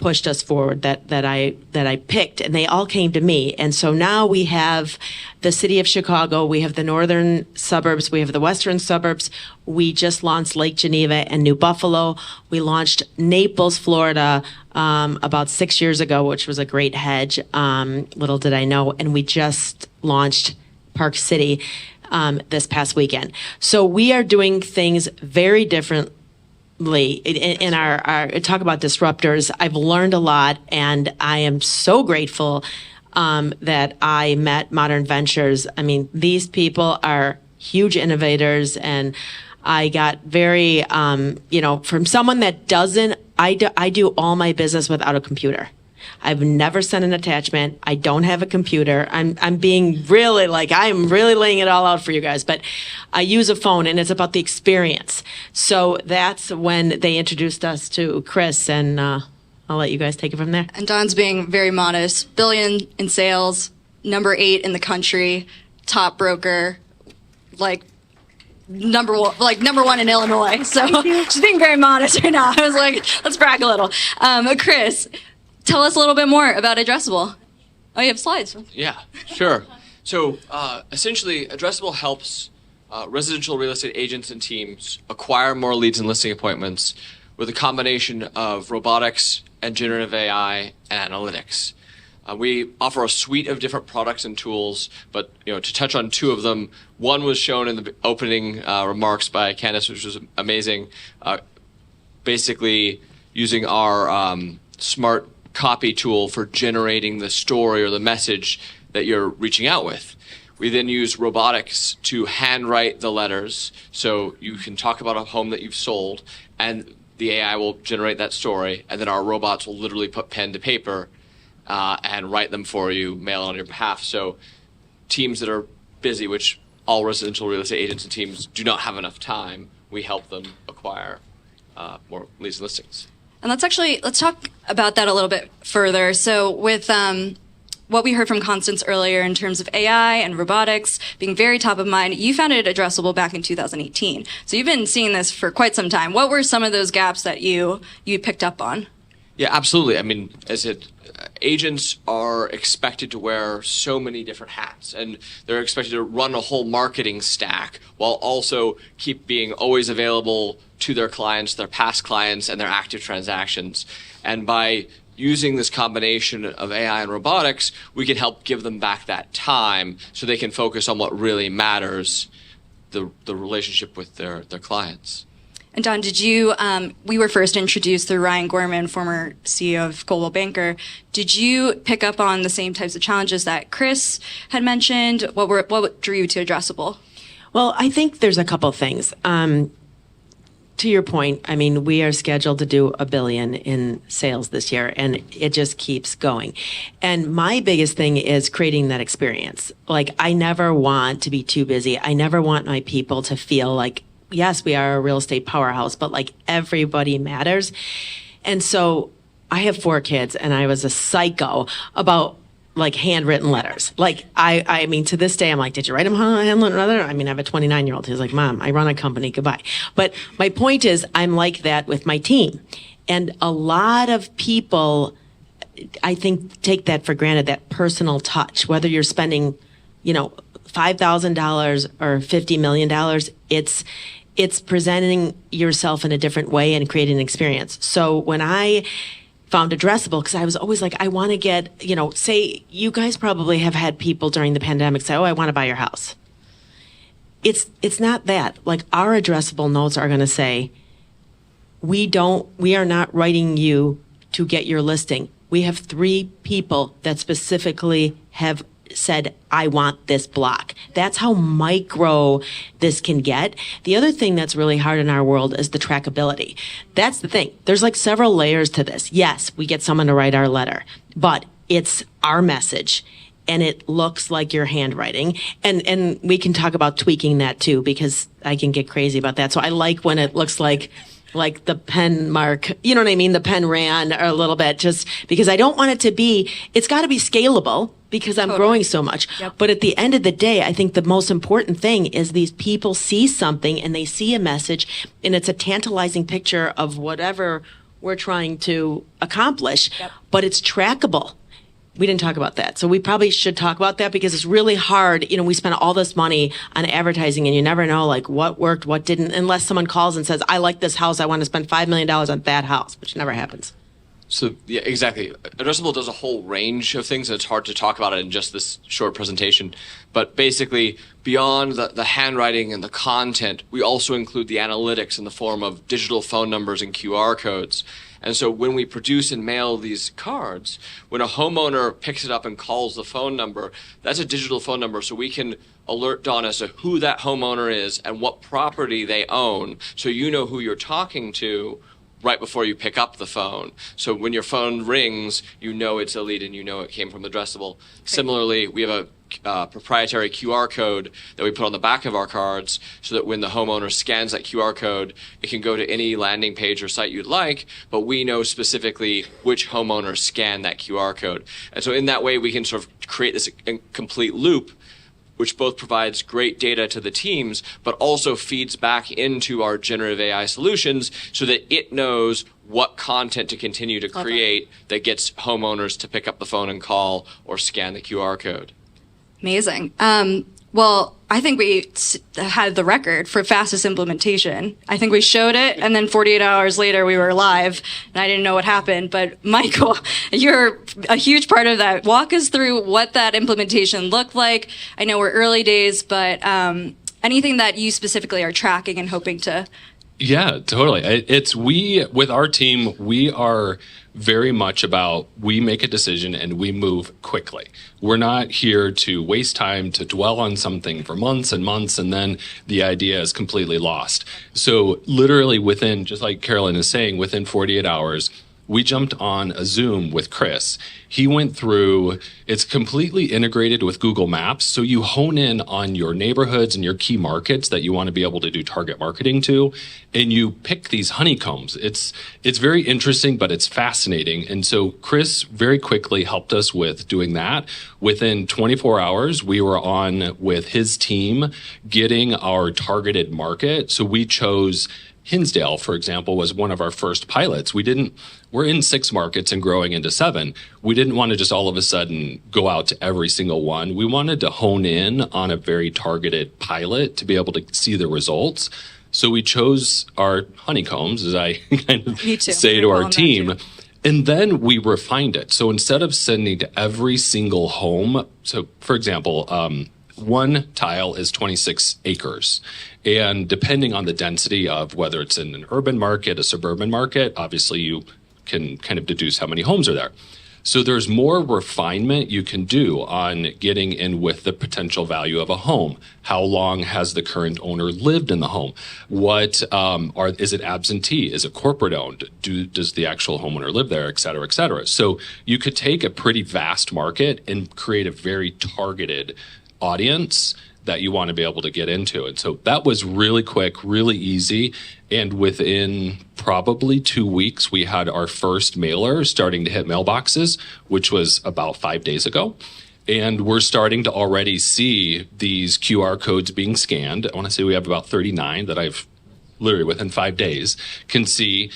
pushed us forward that I picked, and they all came to me. And so now we have the city of Chicago, we have the northern suburbs, we have the western suburbs. We just launched Lake Geneva and New Buffalo. We launched Naples, Florida, about 6 years ago, which was a great hedge. Little did I know. And we just launched Park City this past weekend. So we are doing things very different. In our talk about disruptors, I've learned a lot, and I am so grateful that I met Modern Ventures. I mean, these people are huge innovators, and I got very, from someone that doesn't, I do all my business without a computer. I've never sent an attachment. I don't have a computer. I'm being really I'm really laying it all out for you guys, but I use a phone, and it's about the experience. So that's when they introduced us to Chris, and I'll let you guys take it from there. And Don's being very modest. $1 billion in sales, number 8 in the country, top broker, number one in Illinois. So she's being very modest right now. I was like, let's brag a little. Chris, tell us a little bit more about Addressable. Oh, you have slides. Yeah, sure. So essentially, Addressable helps residential real estate agents and teams acquire more leads and listing appointments with a combination of robotics and generative AI and analytics. We offer a suite of different products and tools, but to touch on two of them, one was shown in the opening remarks by Candace, which was amazing. Basically, using our smart copy tool for generating the story or the message that you're reaching out with. We then use robotics to handwrite the letters, so you can talk about a home that you've sold, and the AI will generate that story, and then our robots will literally put pen to paper and write them for you, mail it on your behalf. So teams that are busy, which all residential real estate agents and teams do not have enough time, we help them acquire more leads and listings. And let's talk about that a little bit further. So with what we heard from Constance earlier in terms of AI and robotics being very top of mind, you founded Addressable back in 2018. So you've been seeing this for quite some time. What were some of those gaps that you picked up on? Yeah, absolutely. I mean, agents are expected to wear so many different hats, and they're expected to run a whole marketing stack while also keep being always available to their clients, their past clients, and their active transactions. And by using this combination of AI and robotics, we can help give them back that time so they can focus on what really matters, the relationship with their clients. And Don, we were first introduced through Ryan Gorman, former CEO of Coldwell Banker. Did you pick up on the same types of challenges that Chris had mentioned? What drew you to Addressable? Well, I think there's a couple things. To your point, I mean, we are scheduled to do $1 billion in sales this year, and it just keeps going. And my biggest thing is creating that experience. Like, I never want to be too busy. I never want my people to feel like, yes, we are a real estate powerhouse, but like everybody matters. And so I have 4 kids, and I was a psycho about like handwritten letters. Like, I mean, to this day, I'm like, did you write him a handwritten letter? I mean, I have a 29-year-old who's like, Mom, I run a company, goodbye. But my point is, I'm like that with my team. And a lot of people, I think, take that for granted, that personal touch, whether you're spending, $5,000 or $50 million, it's presenting yourself in a different way and creating an experience. So when I found Addressable, because I was always like, I want to get, say, you guys probably have had people during the pandemic say, oh, I want to buy your house. It's not that. Like, our Addressable notes are going to say, we are not writing you to get your listing. We have 3 people that specifically have said, I want this block. That's how micro this can get. The other thing that's really hard in our world is the trackability. That's the thing. There's like several layers to this. Yes, we get someone to write our letter, but it's our message and it looks like your handwriting. And we can talk about tweaking that too, because I can get crazy about that. So I like when it looks like the pen mark, you know what I mean? The pen ran a little bit, just because I don't want it to be, it's got to be scalable because I'm growing so much. Yep. But at the end of the day, I think the most important thing is these people see something and they see a message, and it's a tantalizing picture of whatever we're trying to accomplish, but it's trackable. We didn't talk about that. So we probably should talk about that, because it's really hard. We spend all this money on advertising and you never know like what worked, what didn't, unless someone calls and says, I like this house, I want to spend $5 million on that house, which never happens. So, yeah, exactly. Addressable does a whole range of things, and it's hard to talk about it in just this short presentation. But basically, beyond the handwriting and the content, we also include the analytics in the form of digital phone numbers and QR codes. And so when we produce and mail these cards, when a homeowner picks it up and calls the phone number, that's a digital phone number, so we can alert Dawn as to who that homeowner is and what property they own, so you know who you're talking to right before you pick up the phone. So when your phone rings, you know it's a lead and you know it came from Addressable. Similarly, we have a proprietary QR code that we put on the back of our cards, so that when the homeowner scans that QR code, it can go to any landing page or site you'd like, but we know specifically which homeowner scanned that QR code. And so in that way, we can sort of create this complete loop, which both provides great data to the teams, but also feeds back into our generative AI solutions so that it knows what content to continue to create that gets homeowners to pick up the phone and call or scan the QR code. Amazing. Well, I think we had the record for fastest implementation. I think we showed it, and then 48 hours later we were live, and I didn't know what happened. But Michael, you're a huge part of that. Walk us through what that implementation looked like. I know we're early days, but anything that you specifically are tracking and hoping to. Yeah, totally. With our team, we are very much about, we make a decision and we move quickly. We're not here to waste time, to dwell on something for months and months, and then the idea is completely lost. So literally within, just like Carolyn is saying, within 48 hours, we jumped on a Zoom with Chris. He went through, it's completely integrated with Google Maps. So you hone in on your neighborhoods and your key markets that you want to be able to do target marketing to, and you pick these honeycombs. It's very interesting, but it's fascinating. And so Chris very quickly helped us with doing that. Within 24 hours, we were on with his team getting our targeted market. So we chose Hinsdale, for example, was one of our first pilots. We're in 6 markets and growing into 7. We didn't want to just all of a sudden go out to every single one. We wanted to hone in on a very targeted pilot to be able to see the results. So we chose our honeycombs, as I kind of say to our team. And then we refined it. So instead of sending to every single home, so for example, one tile is 26 acres. And depending on the density of whether it's in an urban market, a suburban market, obviously you can kind of deduce how many homes are there. So there's more refinement you can do on getting in with the potential value of a home. How long has the current owner lived in the home? What is it absentee? Is it corporate owned? Does the actual homeowner live there, et cetera, et cetera? So you could take a pretty vast market and create a very targeted audience that you want to be able to get into. And so that was really quick, really easy. And within probably 2 weeks, we had our first mailer starting to hit mailboxes, which was about 5 days ago. And we're starting to already see these QR codes being scanned. I want to say we have about 39 that I've literally within 5 days can see.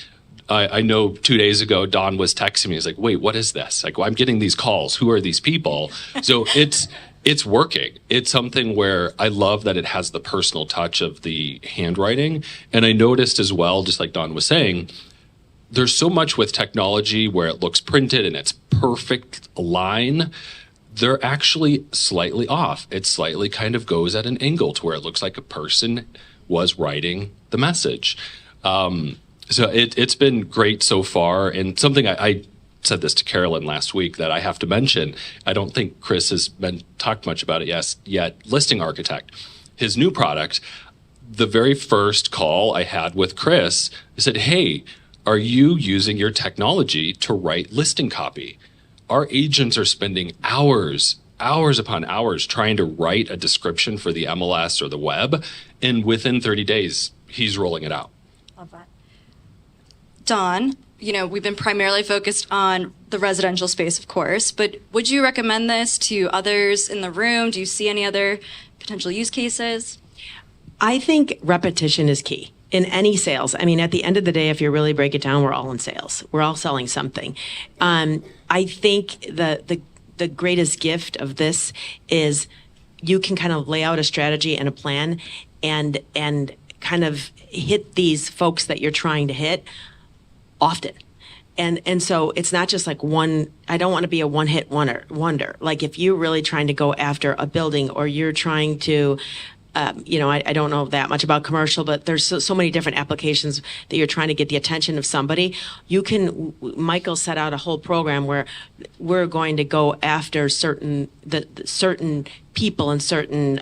I know 2 days ago, Don was texting me. He's like, wait, what is this? Like, well, I'm getting these calls. Who are these people? So it's working. It's something where I love that it has the personal touch of the handwriting. And I noticed as well, just like Don was saying, there's so much with technology where it looks printed and it's perfect line. They're actually slightly off. It slightly kind of goes at an angle to where it looks like a person was writing the message. So it's been great so far. And something I said this to Carolyn last week that I have to mention. I don't think Chris has talked much about it yet. Listing Architect, his new product, the very first call I had with Chris, I said, hey, are you using your technology to write listing copy? Our agents are spending hours upon hours trying to write a description for the MLS or the web. And within 30 days, he's rolling it out. Love that. Don, we've been primarily focused on the residential space, of course, but would you recommend this to others in the room? Do you see any other potential use cases? I think repetition is key in any sales. I mean, at the end of the day, if you really break it down, we're all in sales. We're all selling something. I think the greatest gift of this is you can kind of lay out a strategy and a plan and kind of hit these folks that you're trying to hit often. And so it's not just like one, I don't want to be a one-hit wonder. Like if you're really trying to go after a building or you're trying to, I don't know that much about commercial, but there's so many different applications that you're trying to get the attention of somebody. Michael set out a whole program where we're going to go after certain people and certain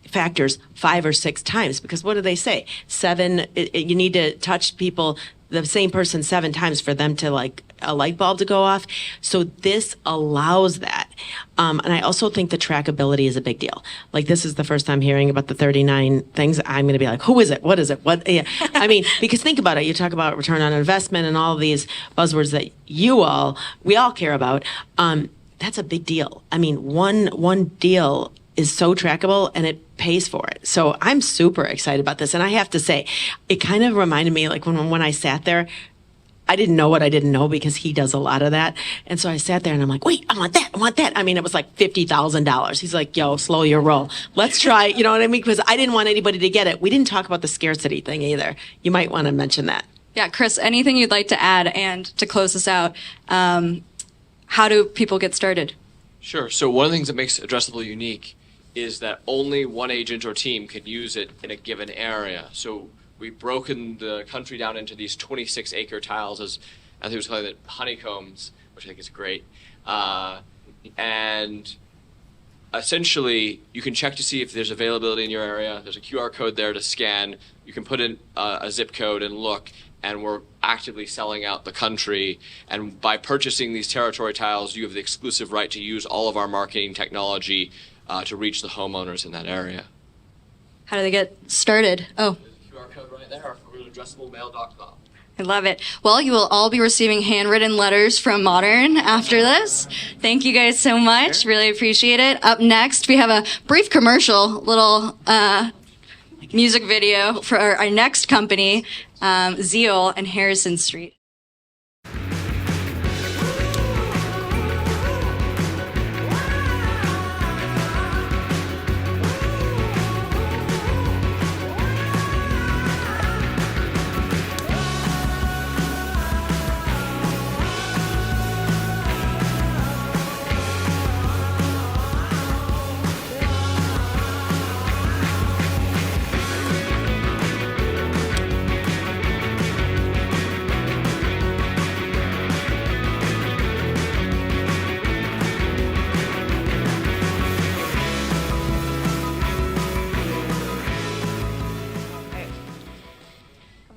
factors 5 or 6 times, because what do they say? 7, you need to touch people, the same person 7 times for them to like a light bulb to go off. So this allows that. And I also think the trackability is a big deal. Like this is the first time hearing about the 39 things. I'm going to be like, who is it? What is it? What? Yeah. I mean, because think about it. You talk about return on investment and all of these buzzwords that we all care about. That's a big deal. I mean, one deal is so trackable and it pays for it. So I'm super excited about this. And I have to say, it kind of reminded me like when I sat there, I didn't know what I didn't know because he does a lot of that. And so I sat there and I'm like, wait, I want that. I want that. I mean, it was like $50,000. He's like, yo, slow your roll. Let's try, you know what I mean? Because I didn't want anybody to get it. We didn't talk about the scarcity thing either. You might want to mention that. Yeah, Chris, anything you'd like to add? And to close this out, how do people get started? Sure. So one of the things that makes Addressable unique is that only one agent or team can use it in a given area. So we've broken the country down into these 26-acre tiles, as I think it was called honeycombs, which I think is great. And essentially, you can check to see if there's availability in your area. There's a QR code there to scan. You can put in a zip code and look, and we're actively selling out the country. And by purchasing these territory tiles, you have the exclusive right to use all of our marketing technology to reach the homeowners in that area. How do they get started? Oh. QR code right there, or addressablemail.com. I love it. Well, you will all be receiving handwritten letters from Modern after this. Thank you guys so much. Really appreciate it. Up next, we have a brief commercial, little music video for our next company, Zeal and Harrison Street.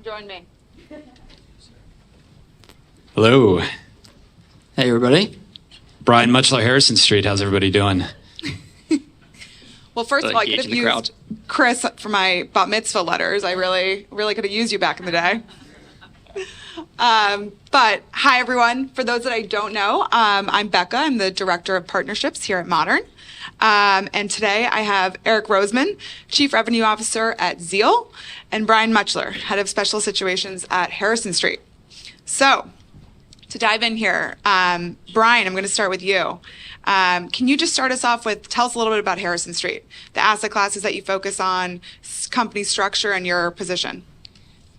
Join me. Hello. Hey, everybody. Brian Mutchler, Harrison Street. How's everybody doing? Well, first of all, I could have used Chris for my bat mitzvah letters. I really could have used you back in the day. But hi, everyone. For those that I don't know, I'm Becca. I'm the Director of Partnerships here at Modern. And today I have Eric Roseman, Chief Revenue Officer at Zeal, and Brian Mutchler, Head of Special Situations at Harrison Street. So, to dive in here, Brian, I'm going to start with you. Can you just start us off with, tell us a little bit about Harrison Street, the asset classes that you focus on, company structure, and your position?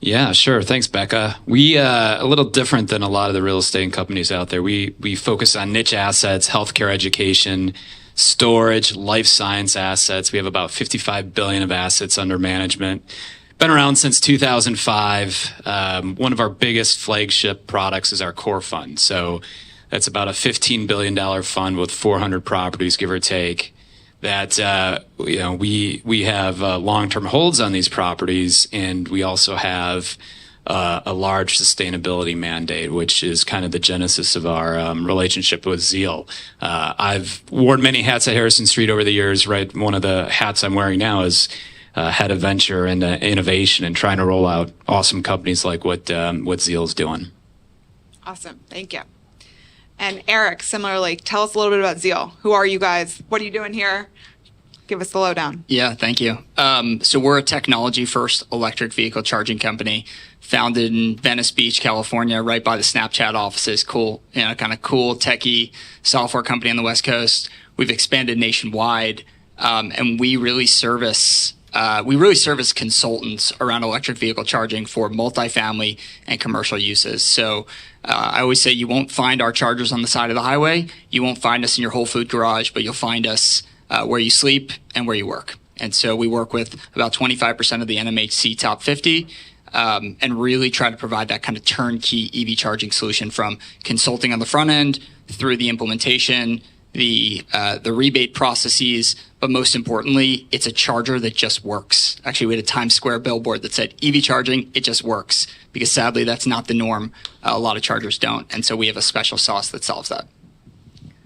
Yeah, sure. Thanks, Becca. We a little different than a lot of the real estate companies out there. We focus on niche assets, healthcare, education, storage, life science assets. We have about 55 billion of assets under management. Been around since 2005. One of our biggest flagship products is our core fund. So that's about a $15 billion fund with 400 properties, give or take. That we have long-term holds on these properties, and we also have a large sustainability mandate, which is kind of the genesis of our relationship with Zeal. I've worn many hats at Harrison Street over the years. Right, one of the hats I'm wearing now is head of venture and innovation, and trying to roll out awesome companies like what Zeal's doing. Awesome, thank you. And Eric, similarly, tell us a little bit about Zeal. Who are you guys? What are you doing here? Give us the lowdown. Yeah, thank you. So we're a technology-first electric vehicle charging company founded in Venice Beach, California, right by the Snapchat offices. Cool, kind of cool, techie software company on the West Coast. We've expanded nationwide, and we really service consultants around electric vehicle charging for multifamily and commercial uses. So I always say you won't find our chargers on the side of the highway. You won't find us in your Whole Food garage, but you'll find us where you sleep and where you work. And so we work with about 25% of the NMHC top 50 and really try to provide that kind of turnkey EV charging solution, from consulting on the front end through the implementation, the rebate processes, but most importantly, it's a charger that just works. Actually, we had a Times Square billboard that said, EV charging, it just works. Because sadly, that's not the norm. A lot of chargers don't. And so we have a special sauce that solves that.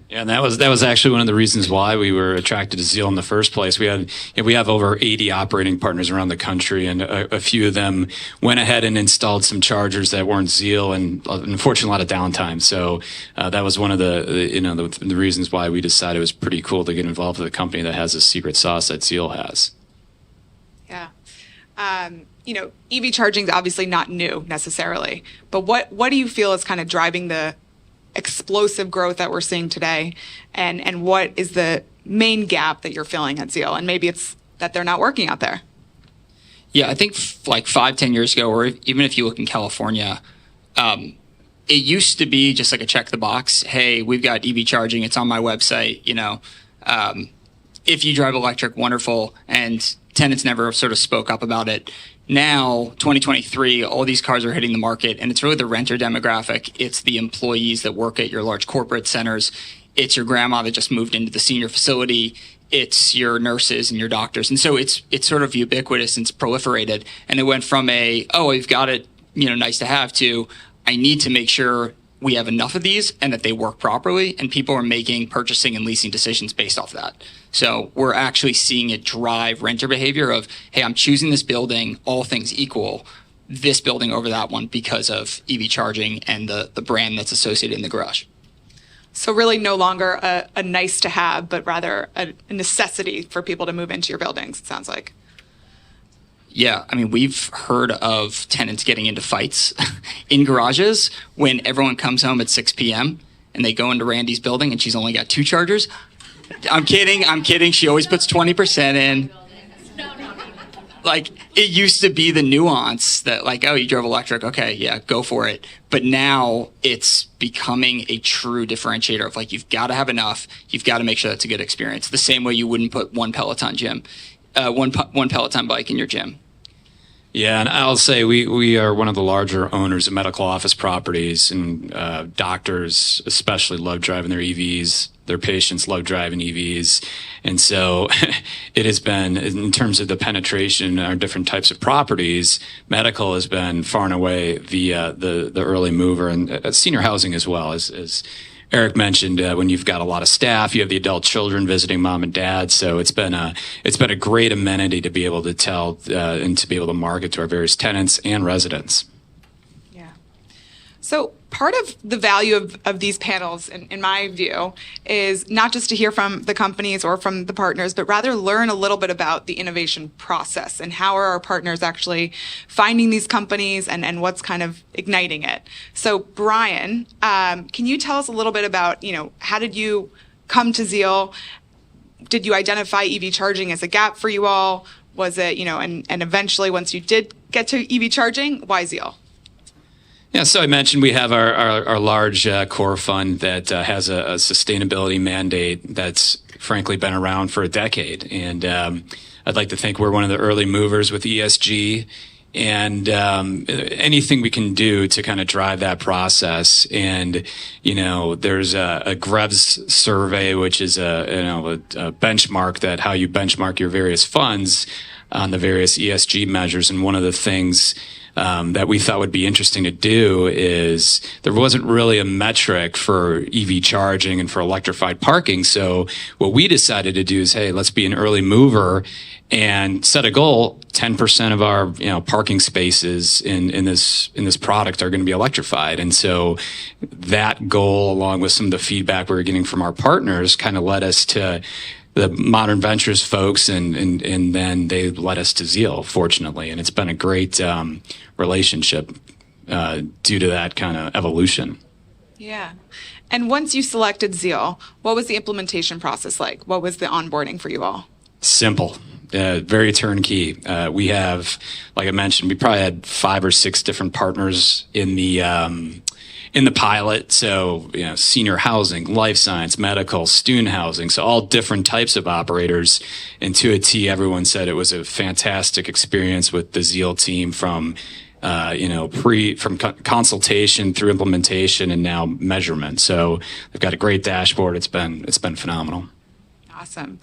Yeah, and that was actually one of the reasons why we were attracted to Zeal in the first place. We have over 80 operating partners around the country, and a few of them went ahead and installed some chargers that weren't Zeal, and unfortunately a lot of downtime. So that was one of the reasons why we decided it was pretty cool to get involved with a company that has a secret sauce that Zeal has. Yeah. EV charging is obviously not new necessarily, but what do you feel is kind of driving the explosive growth that we're seeing today, and what is the main gap that you're filling at Zeal? And maybe it's that they're not working out there. Yeah, I think like 5-10 years ago, or even if you look in California, it used to be just like a check the box. Hey, we've got EV charging. It's on my website. If you drive electric, wonderful. And tenants never sort of spoke up about it. Now, 2023, all these cars are hitting the market, and it's really the renter demographic. It's the employees that work at your large corporate centers. It's your grandma that just moved into the senior facility. It's your nurses and your doctors. And so it's sort of ubiquitous and it's proliferated. And it went from we've got it, nice to have, to I need to make sure we have enough of these and that they work properly, and people are making purchasing and leasing decisions based off that. So we're actually seeing it drive renter behavior of, hey, I'm choosing this building, all things equal, this building over that one because of EV charging and the brand that's associated in the garage. So really no longer a nice to have, but rather a necessity for people to move into your buildings, it sounds like. Yeah, I mean, we've heard of tenants getting into fights in garages when everyone comes home at 6 p.m. and they go into Randy's building and she's only got 2 chargers. I'm kidding. She always puts 20% in. Like, it used to be the nuance that, like, oh, you drove electric. Okay, yeah, go for it. But now it's becoming a true differentiator of, like, you've got to have enough. You've got to make sure that's a good experience. The same way you wouldn't put one Peloton bike in your gym. Yeah, and I'll say we are one of the larger owners of medical office properties, and doctors especially love driving their EVs. Their patients love driving EVs. And so it has been, in terms of the penetration in our different types of properties, medical has been far and away the early mover, and senior housing as well. As Eric mentioned, when you've got a lot of staff, you have the adult children visiting mom and dad. So it's been a great amenity to be able to tell and to be able to market to our various tenants and residents. Yeah. So part of the value of these panels, in my view, is not just to hear from the companies or from the partners, but rather learn a little bit about the innovation process and how are our partners actually finding these companies and what's kind of igniting it. So Brian, can you tell us a little bit about, how did you come to Zeal? Did you identify EV charging as a gap for you all? Was it, and eventually once you did get to EV charging, why Zeal? Yeah, so I mentioned we have our large core fund that has a sustainability mandate that's frankly been around for a decade. And I'd like to think we're one of the early movers with ESG and anything we can do to kind of drive that process. And, there's a GREVS survey, which is a benchmark that how you benchmark your various funds on the various ESG measures. And one of the things that we thought would be interesting to do is there wasn't really a metric for EV charging and for electrified parking. So what we decided to do is, hey, let's be an early mover and set a goal. 10% of our parking spaces in this product are going to be electrified. And so that goal, along with some of the feedback we were getting from our partners, kind of led us to the Modern Ventures folks, and then they led us to Zeal, fortunately. And it's been a great relationship due to that kind of evolution. Yeah. And once you selected Zeal, what was the implementation process like? What was the onboarding for you all? Simple. Very turnkey. We have, like I mentioned, we probably had 5 or 6 different partners in the pilot. So, senior housing, life science, medical, student housing. So all different types of operators. And to a T, everyone said it was a fantastic experience with the Zeal team from consultation through implementation and now measurement. So they've got a great dashboard. It's been phenomenal. Awesome.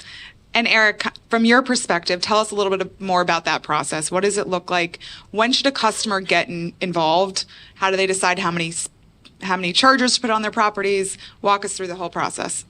And Eric, from your perspective, tell us a little bit more about that process. What does it look like? When should a customer get involved? How do they decide how many chargers to put on their properties? Walk us through the whole process.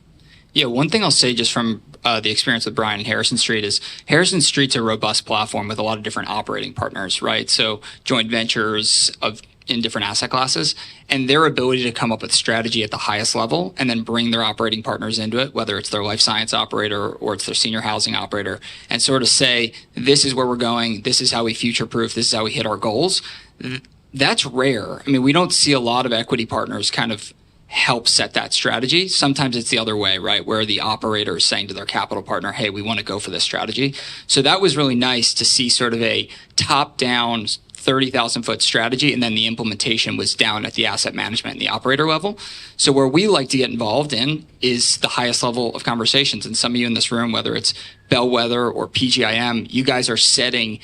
Yeah, one thing I'll say just from the experience with Brian and Harrison Street is Harrison Street's a robust platform with a lot of different operating partners, right? So joint ventures of different asset classes, and their ability to come up with strategy at the highest level and then bring their operating partners into it, whether it's their life science operator or it's their senior housing operator, and sort of say, this is where we're going, this is how we future-proof, this is how we hit our goals. That's rare. I mean, we don't see a lot of equity partners kind of help set that strategy. Sometimes it's the other way, right? Where the operator is saying to their capital partner, hey, we want to go for this strategy. So that was really nice to see sort of a top-down 30,000 foot strategy, and then the implementation was down at the asset management and the operator level. So where we like to get involved in is the highest level of conversations. And some of you in this room, whether it's Bellwether or PGIM, you guys are setting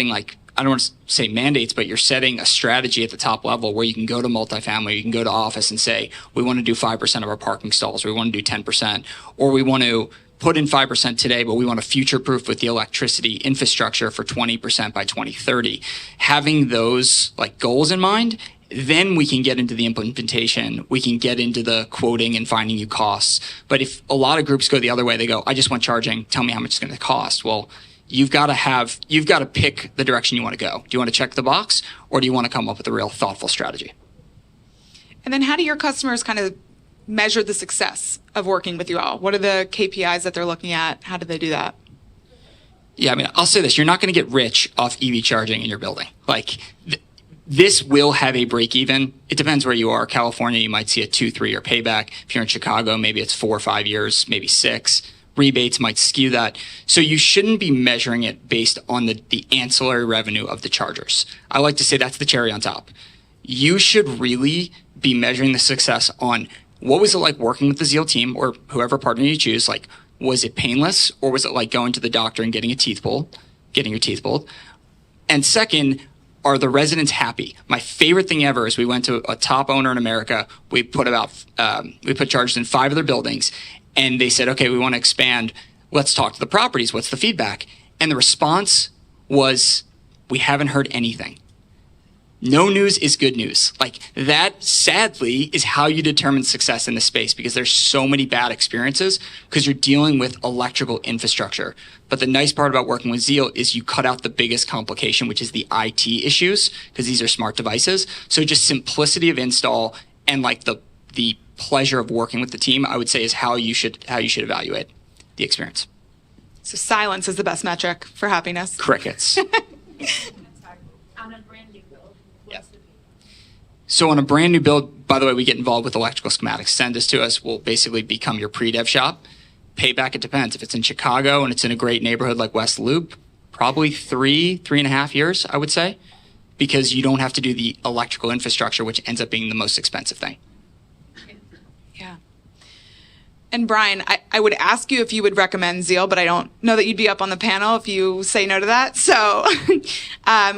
like, I don't want to say mandates, but you're setting a strategy at the top level where you can go to multifamily, you can go to office and say, we want to do 5% of our parking stalls, or we want to do 10%, or we want to put in 5% today, but we want to future-proof with the electricity infrastructure for 20% by 2030. Having those like goals in mind, then we can get into the implementation. We can get into the quoting and finding you costs. But if a lot of groups go the other way, they go, I just want charging. Tell me how much it's going to cost. Well, you've got to pick the direction you want to go. Do you want to check the box, or do you want to come up with a real thoughtful strategy? And then how do your customers kind of measure the success of working with you all? What are the KPIs that they're looking at? How do they do that? Yeah, I mean, I'll say this. You're not going to get rich off EV charging in your building. Like, this will have a break even. It depends where you are. California, you might see a 2-3 year payback. If you're in Chicago, maybe it's 4 or 5 years, maybe 6. Rebates might skew that. So you shouldn't be measuring it based on the ancillary revenue of the chargers. I like to say that's the cherry on top. You should really be measuring the success on what was it like working with the Zeal team or whoever partner you choose. Like, was it painless, or was it like going to the doctor and getting your teeth pulled? And second, are the residents happy? My favorite thing ever is we went to a top owner in America. We put chargers in 5 of their buildings, and they said, okay, we want to expand. Let's talk to the properties. What's the feedback? And the response was, we haven't heard anything. No news is good news. Like, that, sadly, is how you determine success in this space, because there's so many bad experiences because you're dealing with electrical infrastructure. But the nice part about working with Zeal is you cut out the biggest complication, which is the IT issues, because these are smart devices. So just simplicity of install and like the pleasure of working with the team, I would say, is how you should evaluate the experience. So silence is the best metric for happiness. Crickets. So on a brand new build, by the way, we get involved with electrical schematics. Send this to us. We'll basically become your pre-dev shop. Payback, it depends. If it's in Chicago and it's in a great neighborhood like West Loop, probably 3.5 years, I would say, because you don't have to do the electrical infrastructure, which ends up being the most expensive thing. Yeah. And Brian, I would ask you if you would recommend Zeal, but I don't know that you'd be up on the panel if you say no to that. So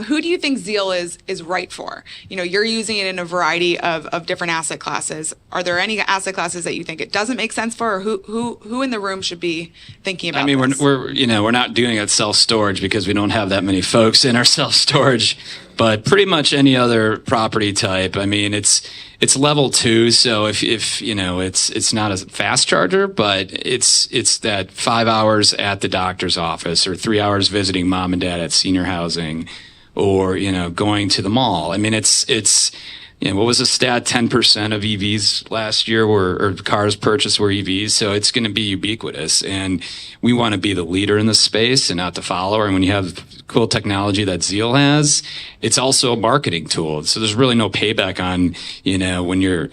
who do you think Zeal is right for? You know, you're using it in a variety of different asset classes. Are there any asset classes that you think it doesn't make sense for, or who in the room should be thinking about this? we're not doing it self-storage because we don't have that many folks in our self-storage, but pretty much any other property type. I mean, it's level 2, so if you know, it's not a fast charger, but it's that 5 hours at the doctor's office, or 3 hours visiting mom and dad at senior housing, or, you know, going to the mall. I mean, it's you know, what was the stat? 10% of EVs last year or cars purchased were EVs. So it's going to be ubiquitous, and we want to be the leader in the space and not the follower. And when you have cool technology that Zeal has, it's also a marketing tool. So there's really no payback on, you know, when you're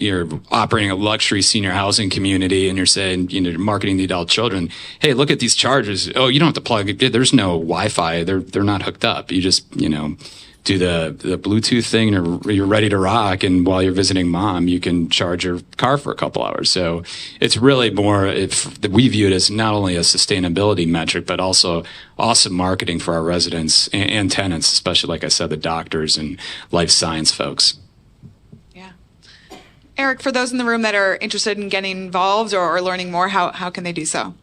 operating a luxury senior housing community and you're saying, you know, marketing the adult children, hey, look at these chargers. Oh, you don't have to plug it. There's no Wi-Fi. They're not hooked up. You just, you know, do the Bluetooth thing, and you're ready to rock. And while you're visiting mom, you can charge your car for a couple hours. So it's really more, we view it as not only a sustainability metric, but also awesome marketing for our residents and tenants, especially, like I said, the doctors and life science folks. Yeah. Eric, for those in the room that are interested in getting involved or learning more, how can they do so?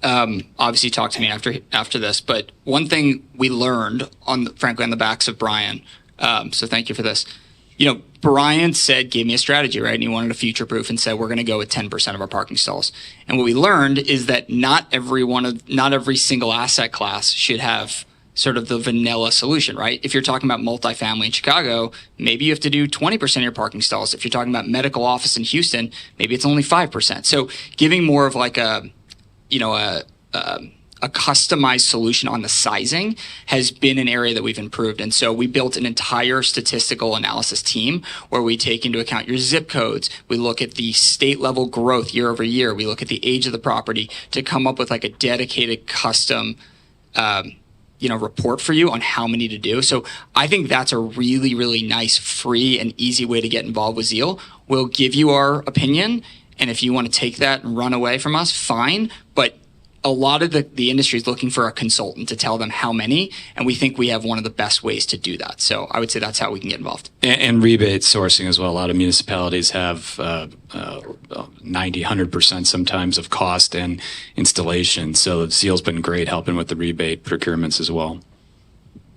Obviously talk to me after this, but one thing we learned frankly on the backs of Brian, so thank you for this. You know, Brian gave me a strategy, right? And he wanted a future proof and said, we're going to go with 10% of our parking stalls. And what we learned is that not every single asset class should have sort of the vanilla solution, right? If you're talking about multifamily in Chicago, maybe you have to do 20% of your parking stalls. If you're talking about medical office in Houston, maybe it's only 5%. So giving more of like a customized solution on the sizing has been an area that we've improved. And so we built an entire statistical analysis team where we take into account your zip codes. We look at the state level growth year over year. We look at the age of the property to come up with like a dedicated custom report for you on how many to do. So I think that's a really, really nice, free and easy way to get involved with Zeal. We'll give you our opinion. And if you want to take that and run away from us, fine. But a lot of the industry is looking for a consultant to tell them how many, and we think we have one of the best ways to do that. So I would say that's how we can get involved. And rebate sourcing as well. A lot of municipalities have 90, 100% sometimes of cost and installation. So Zeal's been great helping with the rebate procurements as well.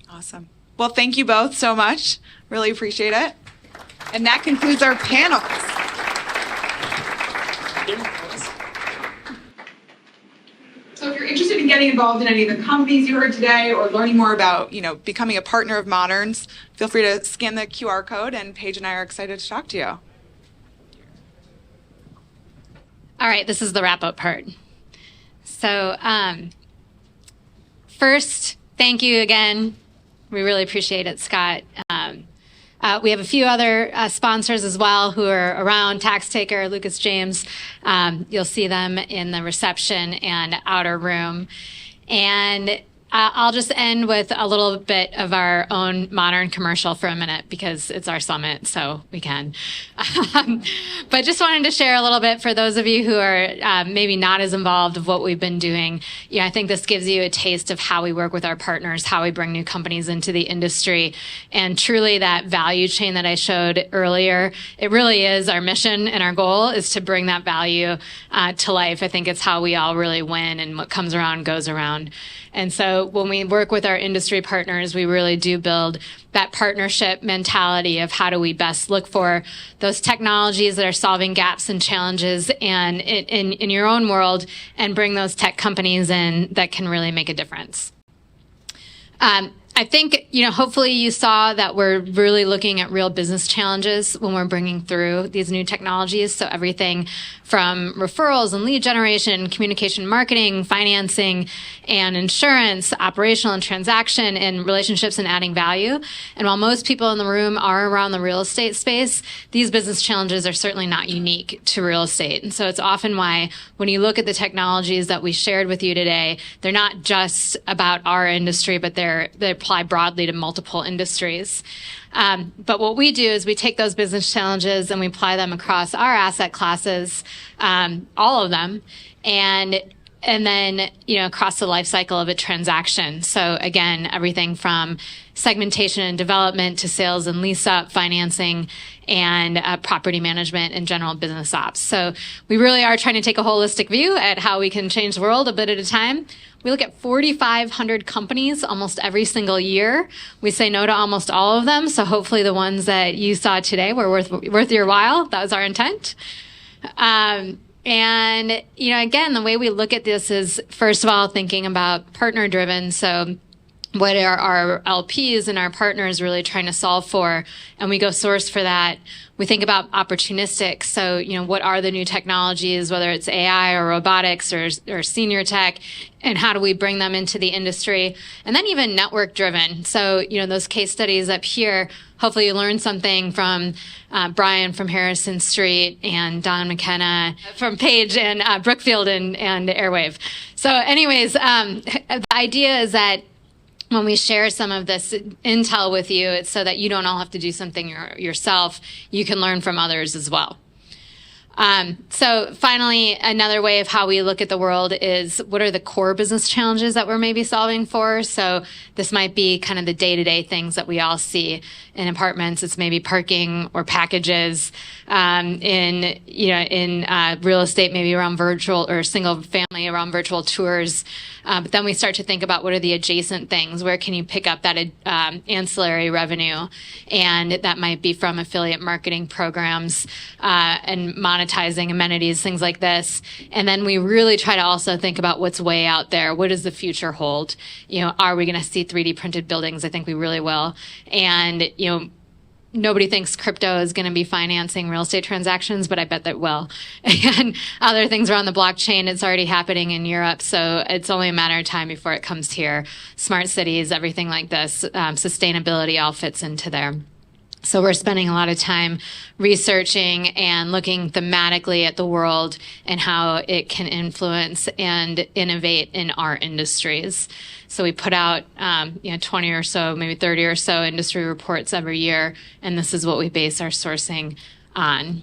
Awesome. Well, thank you both so much. Really appreciate it. And that concludes our panels. So if you're interested in getting involved in any of the companies you heard today or learning more about, becoming a partner of Moderns, feel free to scan the QR code, and Paige and I are excited to talk to you. All right, this is the wrap-up part. So first, thank you again. We really appreciate it, Scott. We have a few other sponsors as well who are around, Tax Taker, Lucas James. You'll see them in the reception and outer room. And I'll just end with a little bit of our own Modern commercial for a minute because it's our summit, so we can. But just wanted to share a little bit for those of you who are maybe not as involved of what we've been doing. I think this gives you a taste of how we work with our partners, how we bring new companies into the industry, and truly that value chain that I showed earlier. It really is our mission, and our goal is to bring that value to life. I think it's how we all really win, and what comes around goes around. And so when we work with our industry partners, we really do build that partnership mentality of how do we best look for those technologies that are solving gaps and challenges and in your own world, and bring those tech companies in that can really make a difference. I think, hopefully you saw that we're really looking at real business challenges when we're bringing through these new technologies. So everything from referrals and lead generation, communication, marketing, financing, and insurance, operational and transaction, and relationships and adding value. And while most people in the room are around the real estate space, these business challenges are certainly not unique to real estate. And so it's often why when you look at the technologies that we shared with you today, they're not just about our industry, but they apply broadly to multiple industries. But what we do is we take those business challenges and we apply them across our asset classes, all of them, and then, across the life cycle of a transaction. So again, everything from segmentation and development to sales and lease up, financing, and property management and general business ops. So we really are trying to take a holistic view at how we can change the world a bit at a time. We look at 4,500 companies almost every single year. We say no to almost all of them. So hopefully the ones that you saw today were worth your while. That was our intent. And, again, the way we look at this is, first of all, thinking about partner driven. So what are our LPs and our partners really trying to solve for? And we go source for that. We think about opportunistic. So, what are the new technologies, whether it's AI or robotics or senior tech, and how do we bring them into the industry? And then even network driven. So, those case studies up here, hopefully you learned something from Brian from Harrison Street and Don McKenna from Page and Brookfield and Airwave. So anyways, the idea is that when we share some of this intel with you, it's so that you don't all have to do something yourself. You can learn from others as well. So finally, another way of how we look at the world is what are the core business challenges that we're maybe solving for? So this might be kind of the day-to-day things that we all see in apartments. It's maybe parking or packages. In real estate, maybe around virtual or single family around virtual tours. But then we start to think about what are the adjacent things? Where can you pick up that ancillary revenue? And that might be from affiliate marketing programs and monetizing monetizing amenities, things like this. And then we really try to also think about what's way out there. What does the future hold? Are we going to see 3D printed buildings? I think we really will. And, nobody thinks crypto is going to be financing real estate transactions, but I bet that will. And other things around the blockchain, it's already happening in Europe, so it's only a matter of time before it comes here. Smart cities, everything like this, sustainability all fits into there. So we're spending a lot of time researching and looking thematically at the world and how it can influence and innovate in our industries. So we put out 20 or so, maybe 30 or so industry reports every year, and this is what we base our sourcing on.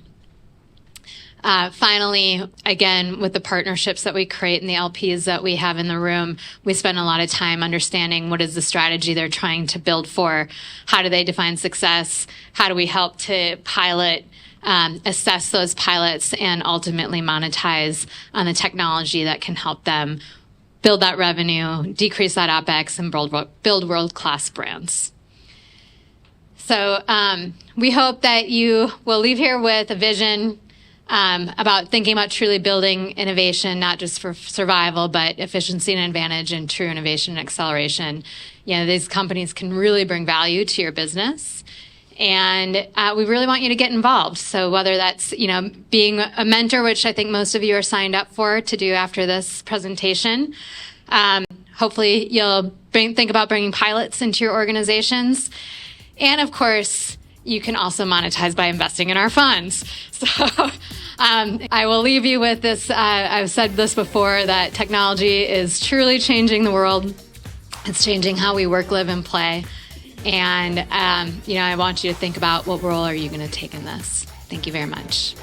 Finally, again, with the partnerships that we create and the LPs that we have in the room, we spend a lot of time understanding what is the strategy they're trying to build for. How do they define success? How do we help to pilot, assess those pilots, and ultimately monetize on the technology that can help them build that revenue, decrease that OpEx, and build world-class brands. So we hope that you will leave here with a vision about thinking about truly building innovation, not just for survival, but efficiency and advantage and true innovation and acceleration. These companies can really bring value to your business. And we really want you to get involved. So whether that's, being a mentor, which I think most of you are signed up for to do after this presentation, hopefully you'll think about bringing pilots into your organizations. And of course, you can also monetize by investing in our funds. So I will leave you with this. I've said this before, that technology is truly changing the world. It's changing how we work, live, and play. And, I want you to think about what role are you going to take in this. Thank you very much.